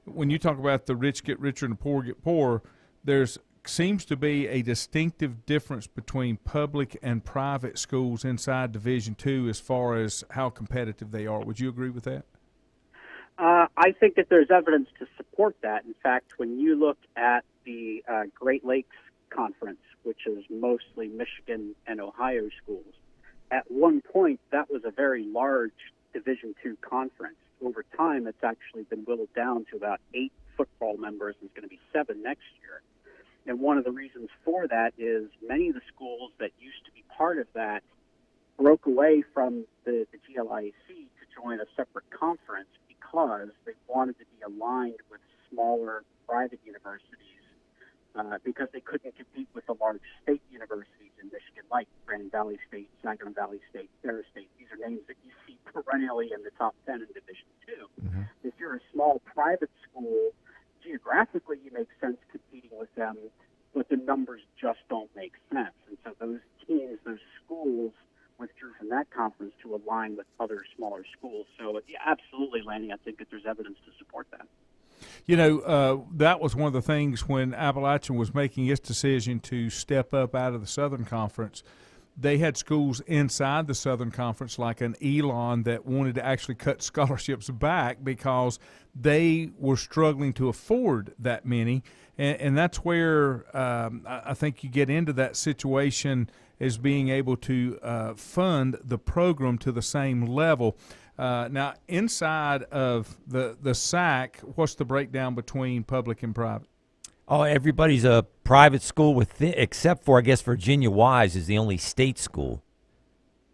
When you talk about the rich get richer and the poor get poorer, there's seems to be a distinctive difference between public and private schools inside Division II as far as how competitive they are. Would you agree with that? I think that there's evidence to support that. In fact, when you look at the Great Lakes Conference, which is mostly Michigan and Ohio schools, at one point that was a very large Division II conference. Over time, it's actually been whittled down to about 8 football members, and it's going to be 7 next year. And one of the reasons for that is many of the schools that used to be part of that broke away from the GLIAC to join a separate conference because they wanted to be aligned with smaller private universities because they couldn't compete with the large state universities in Michigan, like Grand Valley State, Saginaw Valley State, Ferris State. These are names that you see perennially in the top 10 in Division II. Mm-hmm. If you're a small private school, geographically you make sense competing with them, but the numbers just don't make sense. And so those teams, those schools, withdrew from that conference to align with other smaller schools. So, yeah, absolutely, Lanny, I think that there's evidence to support that. You know, that was one of the things when Appalachian was making its decision to step up out of the Southern Conference. They had schools inside the Southern Conference like an Elon that wanted to actually cut scholarships back because they were struggling to afford that many. And that's where I think you get into that situation as being able to fund the program to the same level. Now, inside of the SAC, what's the breakdown between public and private? Oh, everybody's a private school except for, I guess, Virginia Wise is the only state school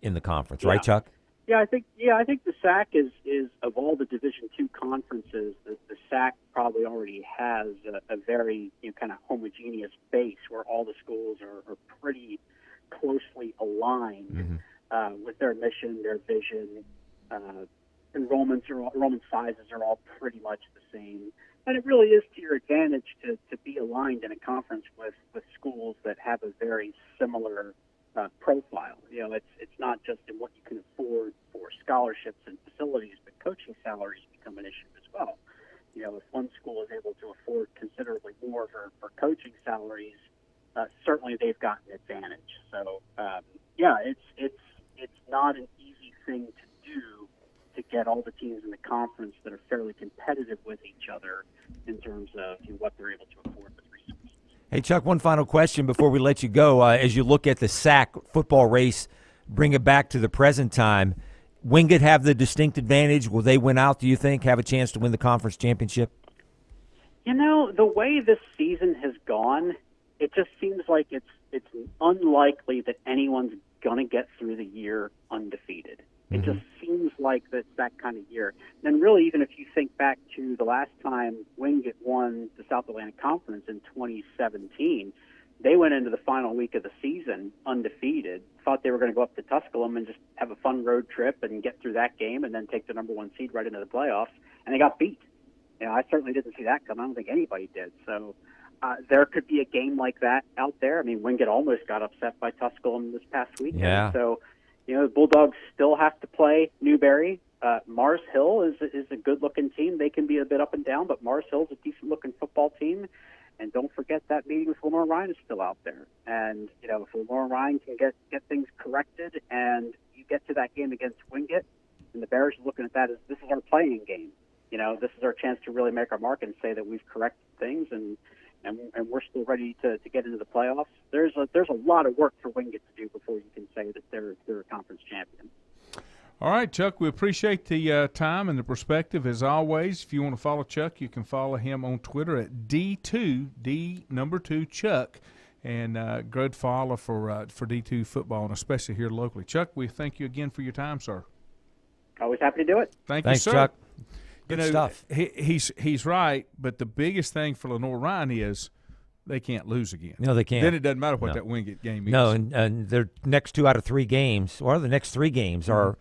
in the conference, right, Chuck? Yeah, I think the SAC is of all the Division II conferences, the SAC probably already has a very kind of homogeneous base where all the schools are pretty closely aligned with their mission, their vision. Enrollment sizes are all pretty much the same. And it really is to your advantage to be aligned in a conference with schools that have a very similar profile. You know, it's not just in what you can afford for scholarships and facilities, but coaching salaries become an issue as well. You know, if one school is able to afford considerably more for coaching salaries, certainly they've got an advantage. So, it's not an easy thing to do to get all the teams in the conference that are fairly competitive with each other in terms of what they're able to afford with resources. Hey, Chuck, one final question before we let you go. As you look at the SAC football race, bring it back to the present time, Wingate have the distinct advantage? Will they win out, do you think, have a chance to win the conference championship? You know, the way this season has gone, it just seems like it's unlikely that anyone's going to get through the year undefeated. It just seems like that's that kind of year. And really, even if you think back to the last time Wingate won the South Atlantic Conference in 2017, they went into the final week of the season undefeated, thought they were going to go up to Tusculum and just have a fun road trip and get through that game and then take the number 1 seed right into the playoffs, and they got beat. You know, I certainly didn't see that come. I don't think anybody did. So there could be a game like that out there. I mean, Wingate almost got upset by Tusculum this past weekend. Yeah. So, you know, the Bulldogs still have to play Newberry. Mars Hill is a good-looking team. They can be a bit up and down, but Mars Hill's a decent-looking football team. And don't forget that meeting with Lenore Ryan is still out there. And, you know, if Lenore Ryan can get things corrected and you get to that game against Wingate, and the Bears are looking at that as this is our playing game. You know, this is our chance to really make our mark and say that we've corrected things and we're still ready to get into the playoffs. There's a lot of work for Wingate to do before you can say that they're a conference champion. All right, Chuck, we appreciate the time and the perspective as always. If you want to follow Chuck, you can follow him on Twitter at D2 Chuck, and good follow for D2 football, and especially here locally. Chuck, we thank you again for your time, sir. Always happy to do it. Thanks, you, sir. Chuck. Good stuff. He's right, but the biggest thing for Lenore Ryan is they can't lose again. No, they can't. Then it doesn't matter what that Wingate game is. No, and their next 2 out of 3 games, or the next 3 games are,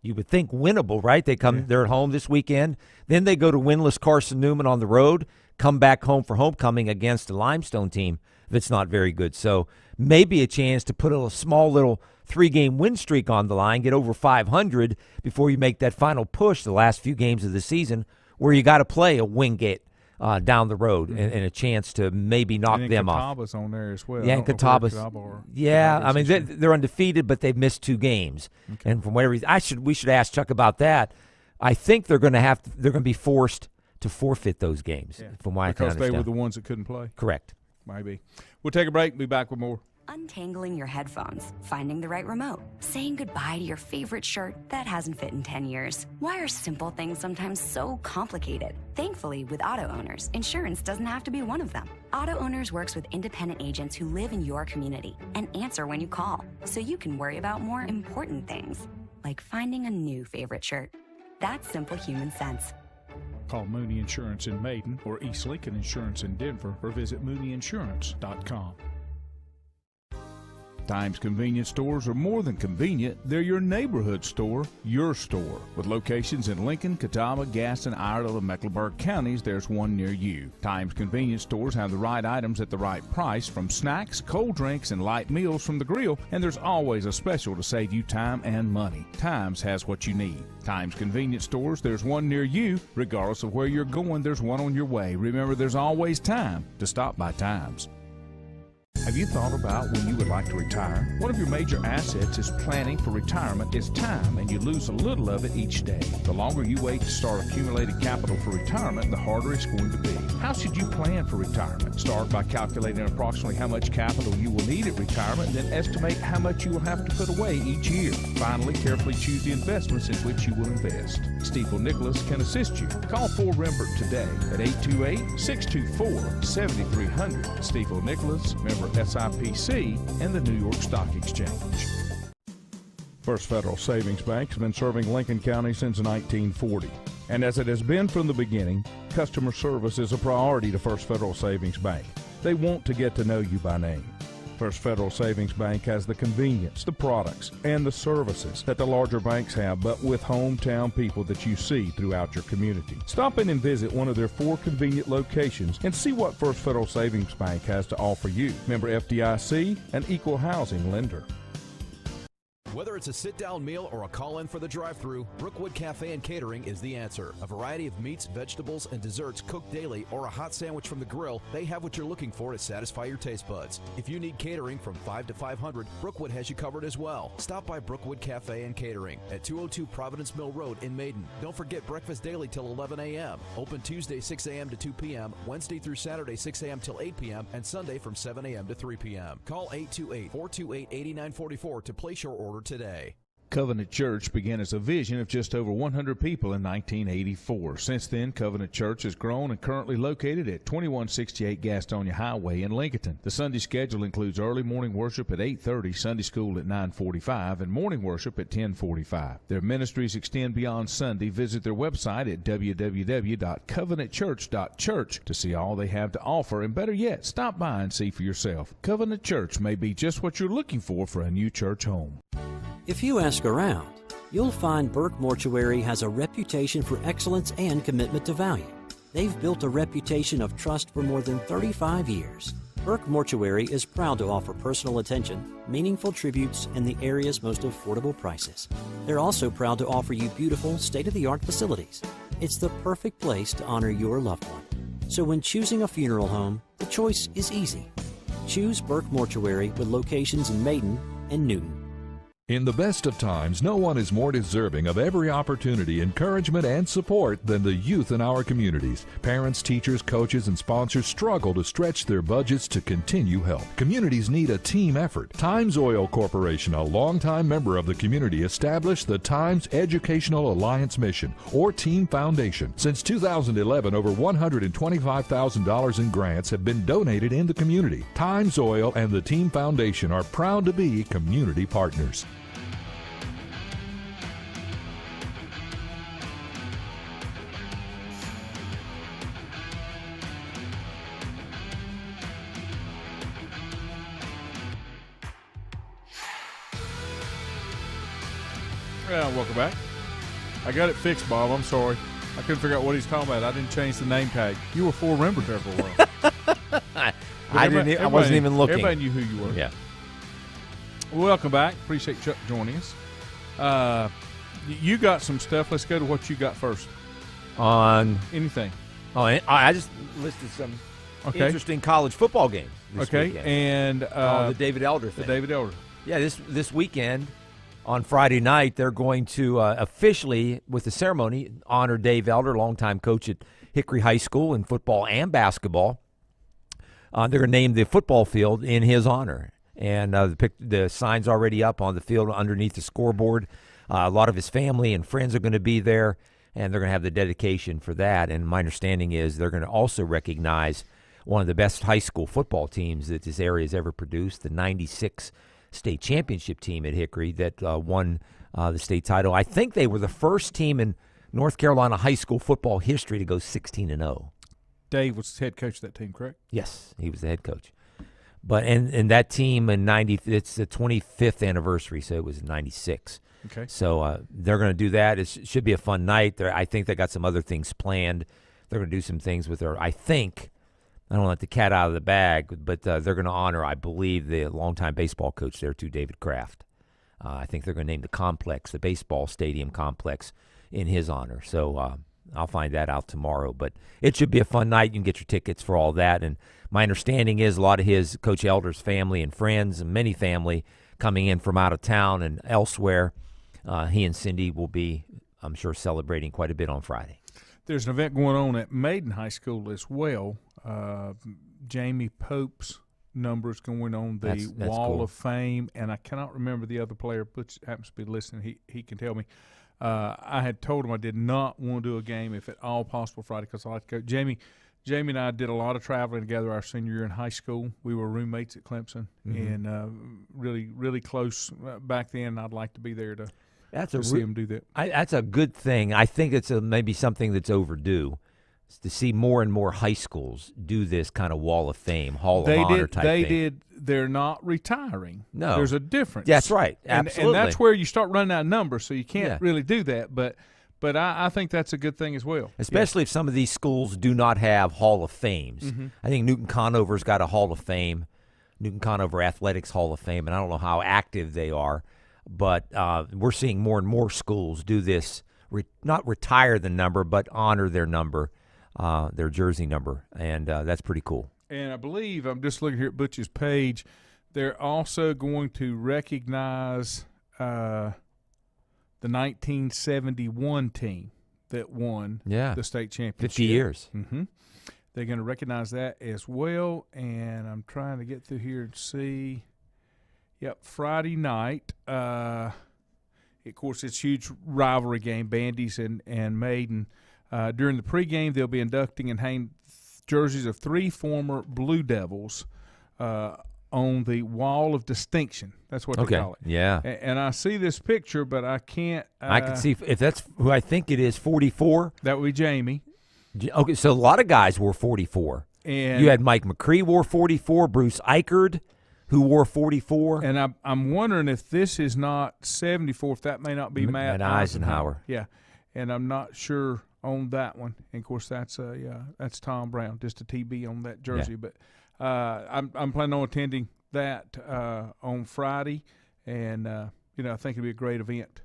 you would think, winnable, right? They're at home this weekend. Then they go to winless Carson Newman on the road, come back home for homecoming against a Limestone team that's not very good. So maybe a chance to put a small little 3-game win streak on the line, get over 500 before you make that final push the last few games of the season, where you got to play a Wingate down the road and a chance to maybe knock them off. Catawba's on there as well. Yeah, and Catawba's. Yeah, I mean they're undefeated, but they've missed 2 games. Okay. And from whatever we should ask Chuck about that. I think they're going to be forced to forfeit those games. Yeah. From what I can understand, because they were the ones that couldn't play. Correct. Maybe. We'll take a break and be back with more. Untangling your headphones, finding the right remote, saying goodbye to your favorite shirt that hasn't fit in 10 years. Why are simple things sometimes so complicated? Thankfully, with auto owners, insurance doesn't have to be one of them. Auto Owners works with independent agents who live in your community and answer when you call, so you can worry about more important things, like finding a new favorite shirt. That's simple human sense. Call Mooney Insurance in Maiden or East Lincoln Insurance in Denver or visit MooneyInsurance.com. Times convenience stores are more than convenient. They're your neighborhood store, your store. With locations in Lincoln, Catawba, Gaston, Iredell, and Mecklenburg counties, there's one near you. Times convenience stores have the right items at the right price, from snacks, cold drinks, and light meals from the grill, and there's always a special to save you time and money. Times has what you need. Times convenience stores, there's one near you. Regardless of where you're going, there's one on your way. Remember, there's always time to stop by Times. Have you thought about when you would like to retire? One of your major assets is planning for retirement is time, and you lose a little of it each day. The longer you wait to start accumulating capital for retirement, the harder it's going to be. How should you plan for retirement? Start by calculating approximately how much capital you will need at retirement, and then estimate how much you will have to put away each year. Finally, carefully choose the investments in which you will invest. Stifel Nicholas can assist you. Call 4Rembert today at 828-624-7300. Stifel Nicholas, member SIPC, and the New York Stock Exchange. First Federal Savings Bank has been serving Lincoln County since 1940. And as it has been from the beginning, customer service is a priority to First Federal Savings Bank. They want to get to know you by name. First Federal Savings Bank has the convenience, the products, and the services that the larger banks have, but with hometown people that you see throughout your community. Stop in and visit one of their 4 convenient locations and see what First Federal Savings Bank has to offer you. Member FDIC, an equal housing lender. Whether it's a sit-down meal or a call-in for the drive-thru, Brookwood Cafe and Catering is the answer. A variety of meats, vegetables, and desserts cooked daily, or a hot sandwich from the grill, they have what you're looking for to satisfy your taste buds. If you need catering from 5 to 500, Brookwood has you covered as well. Stop by Brookwood Cafe and Catering at 202 Providence Mill Road in Maiden. Don't forget breakfast daily till 11 a.m. Open Tuesday 6 a.m. to 2 p.m., Wednesday through Saturday 6 a.m. till 8 p.m., and Sunday from 7 a.m. to 3 p.m. Call 828-428-8944 to place your order today. Covenant Church began as a vision of just over 100 people in 1984. Since then, Covenant Church has grown and currently located at 2168 Gastonia Highway in Lincoln. The Sunday schedule includes early morning worship at 8:30, Sunday school at 9:45, and morning worship at 10:45. Their ministries extend beyond Sunday. Visit their website at www.covenantchurch.church to see all they have to offer, and better yet, stop by and see for yourself. Covenant Church may be just what you're looking for a new church home. If you ask around, you'll find Burke Mortuary has a reputation for excellence and commitment to value. They've built a reputation of trust for more than 35 years. Burke Mortuary is proud to offer personal attention, meaningful tributes, and the area's most affordable prices. They're also proud to offer you beautiful, state-of-the-art facilities. It's the perfect place to honor your loved one. So when choosing a funeral home, the choice is easy. Choose Burke Mortuary with locations in Maiden and Newton. In the best of times, no one is more deserving of every opportunity, encouragement, and support than the youth in our communities. Parents, teachers, coaches, and sponsors struggle to stretch their budgets to continue help. Communities need a team effort. Times Oil Corporation, a longtime member of the community, established the Times Educational Alliance Mission, or Team Foundation. Since 2011, over $125,000 in grants have been donated in the community. Times Oil and the Team Foundation are proud to be community partners. Welcome back. I got it fixed, Bob. I'm sorry. I couldn't figure out what he's talking about. I didn't change the name tag. You were full member there for a while. I wasn't even looking. Everybody knew who you were. Yeah. Welcome back. Appreciate Chuck joining us. You got some stuff. Let's go to what you got first. On anything. Oh, I just listed some interesting college football games this weekend. And the David Elder thing. The David Elder. Yeah, this weekend on Friday night, they're going to officially, with the ceremony, honor Dave Elder, longtime coach at Hickory High School in football and basketball. They're going to name the football field in his honor. And the sign's already up on the field underneath the scoreboard. A lot of his family and friends are going to be there, and they're going to have the dedication for that. And my understanding is they're going to also recognize one of the best high school football teams that this area has ever produced, the 96 state championship team at Hickory that won the state title. I think they were the first team in North Carolina high school football history to go 16-0. Dave was head coach of that team, correct? Yes, he was the head coach. But and that team in it's the 25th anniversary, so it was 96. Okay. So they're going to do that. It should be a fun night. I think they got some other things planned. They're going to do some things with their. I don't let the cat out of the bag, but they're going to honor, I believe, the longtime baseball coach there too, David Kraft. I think they're going to name the complex, the baseball stadium complex, in his honor. So I'll find that out tomorrow. But it should be a fun night. You can get your tickets for all that. And my understanding is a lot of his Coach Elder's family and friends and many family coming in from out of town and elsewhere. He and Cindy will be, I'm sure, celebrating quite a bit on Friday. There's an event going on at Maiden High School as well. Jamie Pope's numbers going on the That's Wall cool. of Fame, and I cannot remember the other player, but happens to be listening. He can tell me. I had told him I did not want to do a game if at all possible Friday because I like to go. Jamie and I did a lot of traveling together our senior year in high school. We were roommates at Clemson and really, really close back then. I'd like to be there to see him do that. That's a good thing. I think it's maybe something that's overdue. To see more and more high schools do this kind of Wall of Fame, Hall of Honor type thing. They're not retiring. No. There's a difference. That's right. Absolutely. And that's where you start running out of numbers, so you can't really do that. But I think that's a good thing as well. Especially if some of these schools do not have Hall of Fames. Mm-hmm. I think Newton Conover's got a Hall of Fame, Newton Conover Athletics Hall of Fame, and I don't know how active they are. But we're seeing more and more schools do this, not retire the number, but honor their number. Their jersey number, and that's pretty cool. And I believe, I'm just looking here at Butch's page, they're also going to recognize the 1971 team that won the state championship. 50 years. Mm-hmm. They're going to recognize that as well, and I'm trying to get through here and see. Yep, Friday night. Of course, it's a huge rivalry game, Bandy's and Maiden. During the pregame, they'll be inducting and hanging jerseys of 3 former Blue Devils on the Wall of Distinction. That's what they call it. Yeah. And I see this picture, but I can't. I can see if that's who I think it is, 44. That would be Jamie. Okay, so a lot of guys wore 44. And you had Mike McCree wore 44, Bruce Eichard, who wore 44. And I'm wondering if this is not 74, if that may not be Matt Eisenhower. Yeah. And I'm not sure on that one. And of course, that's Tom Brown, just a TB on that jersey. Yeah. But I'm planning on attending that on Friday, and I think it'll be a great event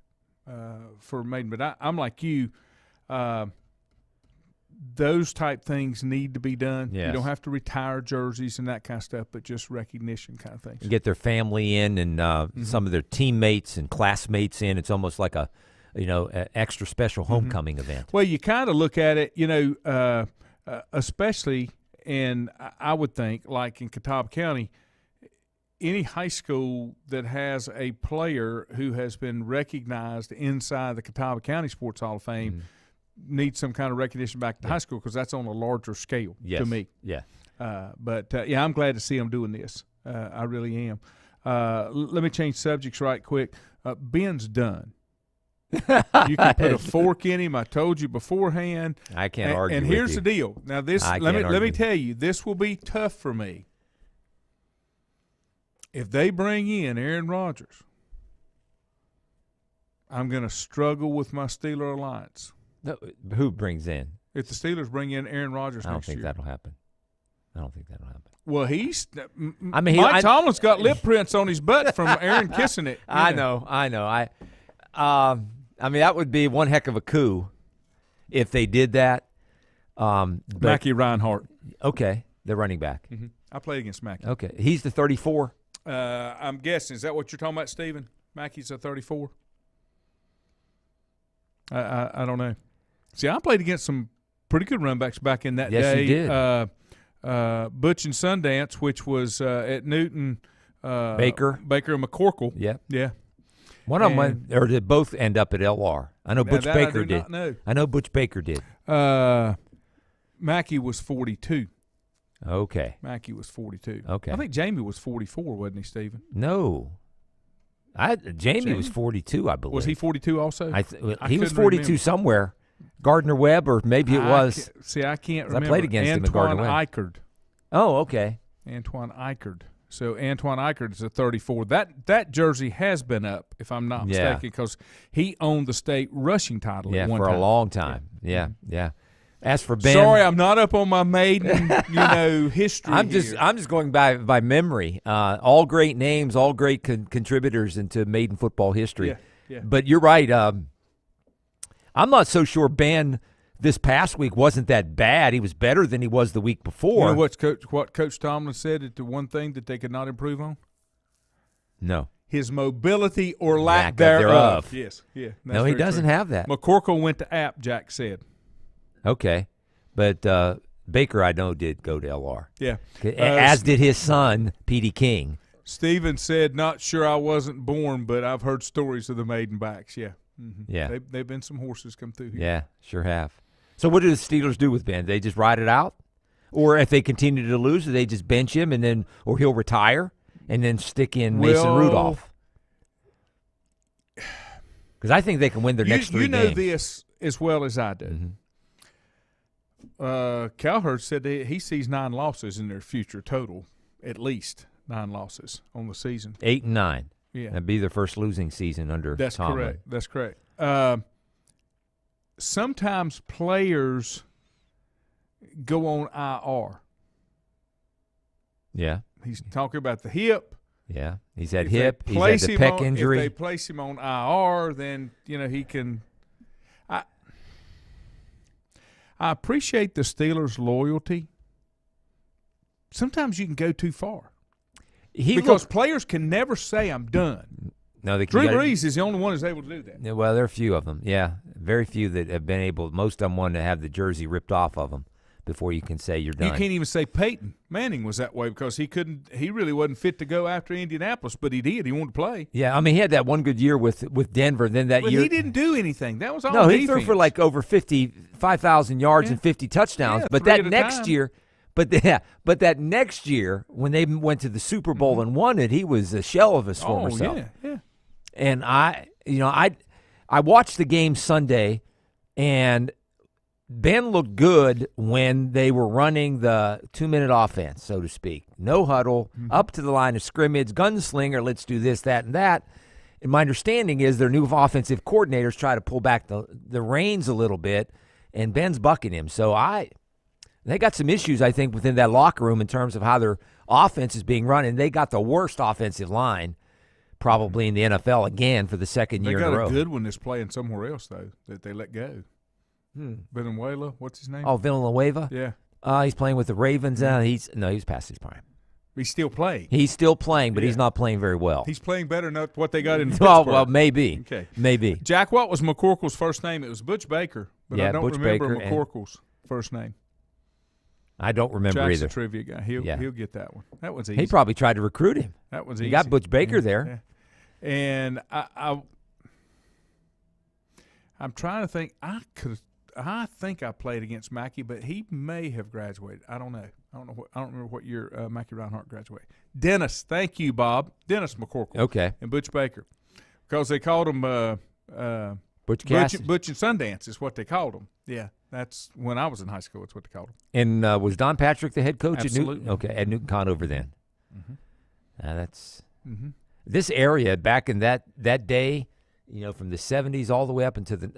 for Maiden. But I'm like you. Those type things need to be done. Yes. You don't have to retire jerseys and that kind of stuff, but just recognition kind of things. Get their family in and some of their teammates and classmates in. It's almost like an extra special homecoming event. Well, you kind of look at it, especially in, I would think, like in Catawba County, any high school that has a player who has been recognized inside the Catawba County Sports Hall of Fame needs some kind of recognition back to high school because that's on a larger scale to me. Yeah. But I'm glad to see them doing this. I really am. Let me change subjects right quick. Ben's done. You can put a fork in him. I told you beforehand. I can't argue and with here's you. the deal. Now let me tell you, this will be tough for me. If they bring in Aaron Rodgers, I'm going to struggle with my Steeler alliance. No, who brings in? If the Steelers bring in Aaron Rodgers I don't next think year. that'll happen. I don't think that'll happen. Well, I mean, Mike Tomlin's got lip prints on his butt from Aaron kissing it. I know. I mean, that would be one heck of a coup if they did that. Mackie Reinhardt. Okay, the running back. Mm-hmm. I played against Mackie. Okay, he's the 34. I'm guessing. Is that what you're talking about, Steven? Mackie's a 34? I don't know. See, I played against some pretty good run backs back in that day. Yes, you did. Butch and Sundance, which was at Newton. Baker and McCorkle. Yep. Yeah. One of them went, or did both end up at LR? I know Butch Baker did. I know Butch Baker did. Mackie was 42. Okay. Mackie was 42. Okay. I think Jamie was 44, wasn't he, Stephen? No. Jamie was 42, I believe. Was he 42 also? He was 42 remember. Somewhere. Gardner Webb, or maybe it was. I can't remember. I played against him at Gardner Webb. Antoine Eichard. Oh, okay. Antoine Eichard. So Antoine Eichard is a 34. That jersey has been up, if I'm not mistaken, because he owned the state rushing title at one time. For a long time. Yeah. As for Ben, sorry, I'm not up on my maiden, history. I'm just going by memory. All great names, all great contributors into Maiden football history. Yeah. But you're right. I'm not so sure Ben this past week wasn't that bad. He was better than he was the week before. You know what Coach Tomlin said is the one thing that they could not improve on? No. His mobility or lack thereof. Yes. Yeah. No, he doesn't have that. McCorkle went to App, Jack said. Okay. But Baker, I know, did go to LR. Yeah. As did his son, Petey King. Steven said, not sure I wasn't born, but I've heard stories of the maiden backs. Yeah. Mm-hmm. Yeah. They've been some horses come through here. Yeah, sure have. So what do the Steelers do with Ben? They just ride it out? Or if they continue to lose, do they just bench him or he'll retire and then stick in Mason Rudolph? Because I think they can win their next 3 games. You know this as well as I do. Mm-hmm. Cowherd said he sees 9 losses in their future total, at least 9 losses on the season. 8 and 9. Yeah. That'd be their first losing season under Tomlin. That's correct. Sometimes players go on IR. Yeah. He's talking about the hip. Yeah. He's had hip. He's had the pec injury. If they place him on IR, then, he can – I appreciate the Steelers' loyalty. Sometimes you can go too far. Because players can never say, I'm done. No, Drew Brees is the only one who's able to do that. Yeah, well, there are a few of them. Yeah, very few that have been able. Most of them want to have the jersey ripped off of them before you can say you're done. You can't even say Peyton Manning was that way because he really wasn't fit to go after Indianapolis, but he did. He wanted to play. Yeah, I mean, he had that one good year with Denver. Then that year he didn't do anything. That was all. No, defense. he threw for like over 5,000 yards and 50 touchdowns. Yeah, but that next year. But that next year, when they went to the Super Bowl and won it, he was a shell of his former self. Yeah. And I watched the game Sunday, and Ben looked good when they were running the 2-minute offense, so to speak. No huddle, up to the line of scrimmage, gunslinger, let's do this, that, and that. And my understanding is their new offensive coordinators try to pull back the reins a little bit, and Ben's bucking him. So they got some issues, I think, within that locker room in terms of how their offense is being run, and they got the worst offensive line probably in the NFL again for the second year in a row. They got a good one that's playing somewhere else, though, that they let go. Villanueva, what's his name? Oh, Villanueva? Yeah. He's playing with the Ravens. He's past his prime. He's still playing. He's still playing, but he's not playing very well. He's playing better than what they got in Pittsburgh. Well, maybe. Okay. Maybe. Jack, what was McCorkle's first name? It was Butch Baker, but I don't Butch remember Baker McCorkle's first name. I don't remember Jack's either. A trivia guy. He'll get that one. That was easy. He probably tried to recruit him. That was easy. He got Butch Baker there. Yeah. And I'm trying to think. I think I played against Mackey, but he may have graduated. I don't know. I don't remember what year Mackey Reinhardt graduated. Dennis, thank you, Bob. Dennis McCorkle. Okay. And Butch Baker, because they called him Butch Cassidy. Butch and Sundance is what they called him. Yeah, that's when I was in high school. That's what they called him. And was Don Patrick the head coach Absolutely. at Newton? Okay, at Newton Conover then. Mm-hmm. That's this area back in that day from the 70s all the way up into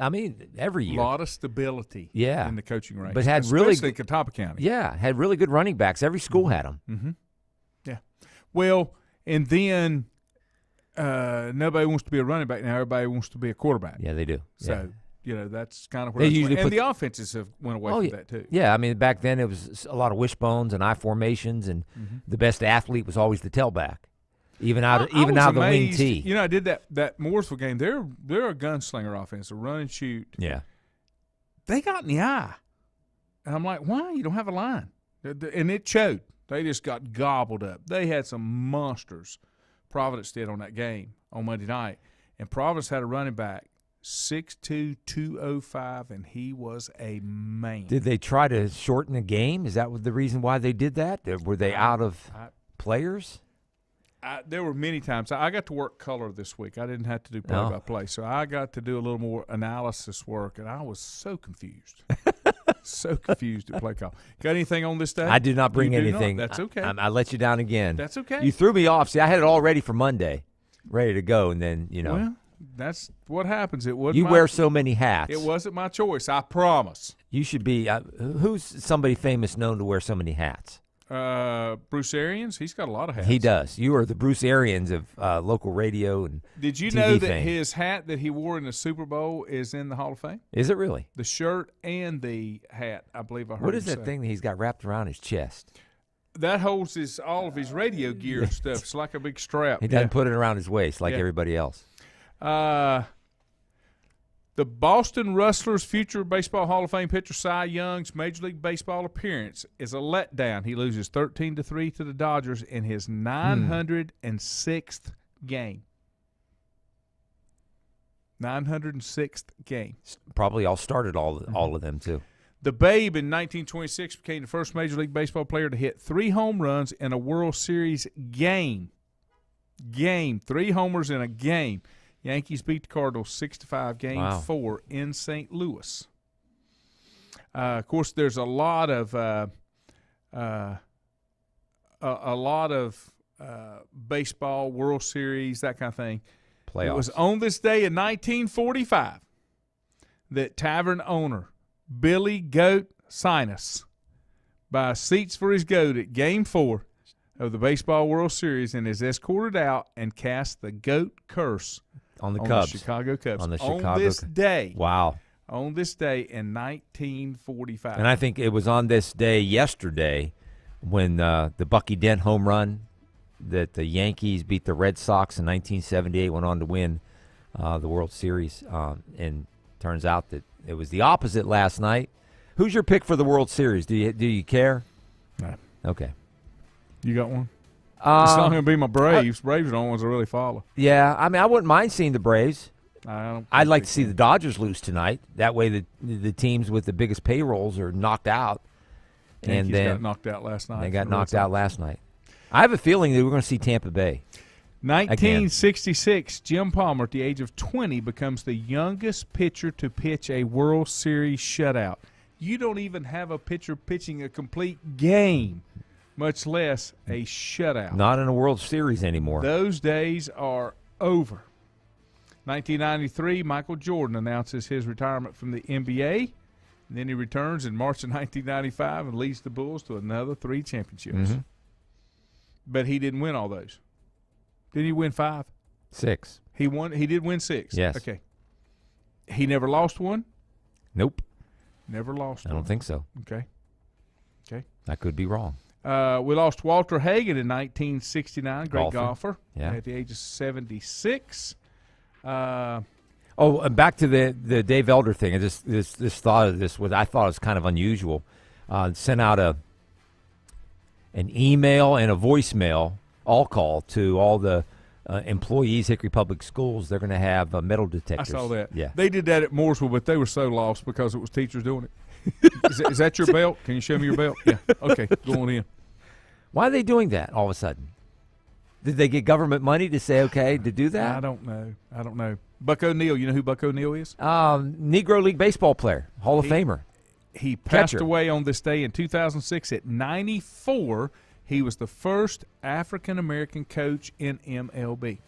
every year. A lot of stability in the coaching ranks. But had especially really in Catawba County. Yeah, had really good running backs. Every school had them. Mm-hmm. Yeah. Well, and then nobody wants to be a running back now. Everybody wants to be a quarterback. Yeah, they do. So, that's kind of where They it's usually went. put And the offenses have went away from that too. Yeah, back then it was a lot of wishbones and I formations, and the best athlete was always the tailback. Even out of the wing tee. I did that Mooresville game. They're a gunslinger offense, a run and shoot. Yeah. They got in the eye. And I'm like, why? You don't have a line. And it showed. They just got gobbled up. They had some monsters, Providence did, on that game on Monday night. And Providence had a running back, 6'2", 205, and he was a man. Did they try to shorten the game? Is that the reason why they did that? Were they out of players? There were many times. I got to work color this week. I didn't have to do play-by-play, so I got to do a little more analysis work, and I was so confused. So confused at play call. Got anything on this day? I did not bring anything. Not. That's okay. I let you down again. That's okay. You threw me off. See, I had it all ready for Monday, ready to go, and then, Well, that's what happens. It wasn't. You wear so many hats. It wasn't my choice. I promise. You should be. Who's somebody famous known to wear so many hats? Bruce Arians. He's got a lot of hats. He does. You are the Bruce Arians of local radio and Did you TV know that fame. his hat that he wore in the Super Bowl is in the Hall of Fame? Is it really? The shirt and the hat, I believe I heard What is him that say. thing that he's got wrapped around his chest? That holds all of his radio gear and stuff. It's like a big strap. He doesn't put it around his waist like everybody else. The Boston Rustlers' future Baseball Hall of Fame pitcher Cy Young's Major League Baseball appearance is a letdown. He loses 13-3 to the Dodgers in his 906th game. 906th game. Probably all started all of them too. The Babe in 1926 became the first Major League Baseball player to hit 3 home runs in a World Series game. 3 homers in a game. Yankees beat the Cardinals 6-5, Game 4 in St. Louis. Of course, there's a lot of baseball, World Series, that kind of thing. Playoffs. It was on this day in 1945 that tavern owner Billy Goat Sinus buys seats for his goat at Game 4 of the Baseball World Series and is escorted out and cast the goat curse on the Cubs. The Chicago Cubs. On this day. Wow. On this day in 1945. And I think it was on this day yesterday when the Bucky Dent home run that the Yankees beat the Red Sox in 1978, went on to win the World Series. And turns out that it was the opposite last night. Who's your pick for the World Series? Do you care? No. Okay. You got one? It's not going to be my Braves. Braves are the only ones I really follow. Yeah, I wouldn't mind seeing the Braves. I'd like to see the Dodgers lose tonight. That way the teams with the biggest payrolls are knocked out. Yankees got knocked out last night. They got knocked out last night. I have a feeling that we're going to see Tampa Bay. 1966, Jim Palmer, at the age of 20, becomes the youngest pitcher to pitch a World Series shutout. You don't even have a pitcher pitching a complete game, much less a shutout. Not in a World Series anymore. Those days are over. 1993, Michael Jordan announces his retirement from the NBA. And then he returns in March of 1995 and leads the Bulls to another 3 championships. Mm-hmm. But he didn't win all those. Did he win 5? 6. He did win 6. Yes. Okay. He never lost one? Nope. Never lost one. I don't think so. Okay. I could be wrong. We lost Walter Hagen in 1969, great golfer. Yeah. At the age of 76. And back to the Dave Elder thing. I just this thought of this I thought it was kind of unusual. Sent out an email and a voicemail call to all the employees Hickory Public Schools. They're going to have metal detectors. I saw that. Yeah, they did that at Mooresville, but they were so lost because it was teachers doing it. Is that your belt? Can you show me your belt? Yeah. Okay, go on in. Why are they doing that all of a sudden? Did they get government money to say okay to do that? I don't know. Buck O'Neill. You know who Buck O'Neill is? Negro League baseball player, Hall of Famer. He passed Catcher. away on this day in 2006 at 94. He was the first African-American coach in MLB.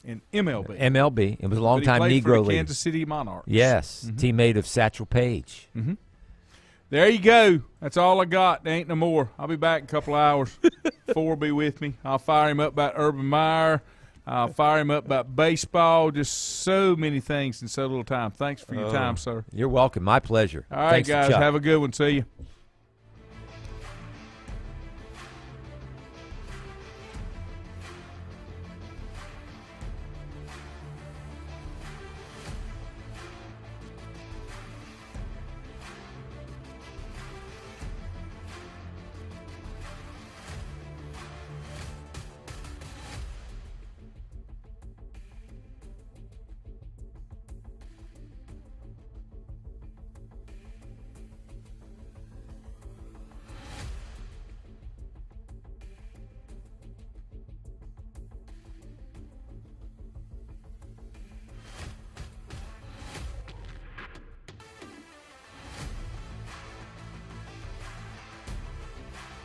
in MLB. MLB. It was a But long-time he played Negro for the League. Kansas City Monarchs. Yes, teammate of Satchel Paige. There you go. That's all I got. There ain't no more. I'll be back in a couple hours. Ford will be with me. I'll fire him up about Urban Meyer. I'll fire him up about baseball. Just so many things in so little time. Thanks for your time, sir. You're welcome. My pleasure. All right, Thanks, guys. Chuck. Have a good one. See you.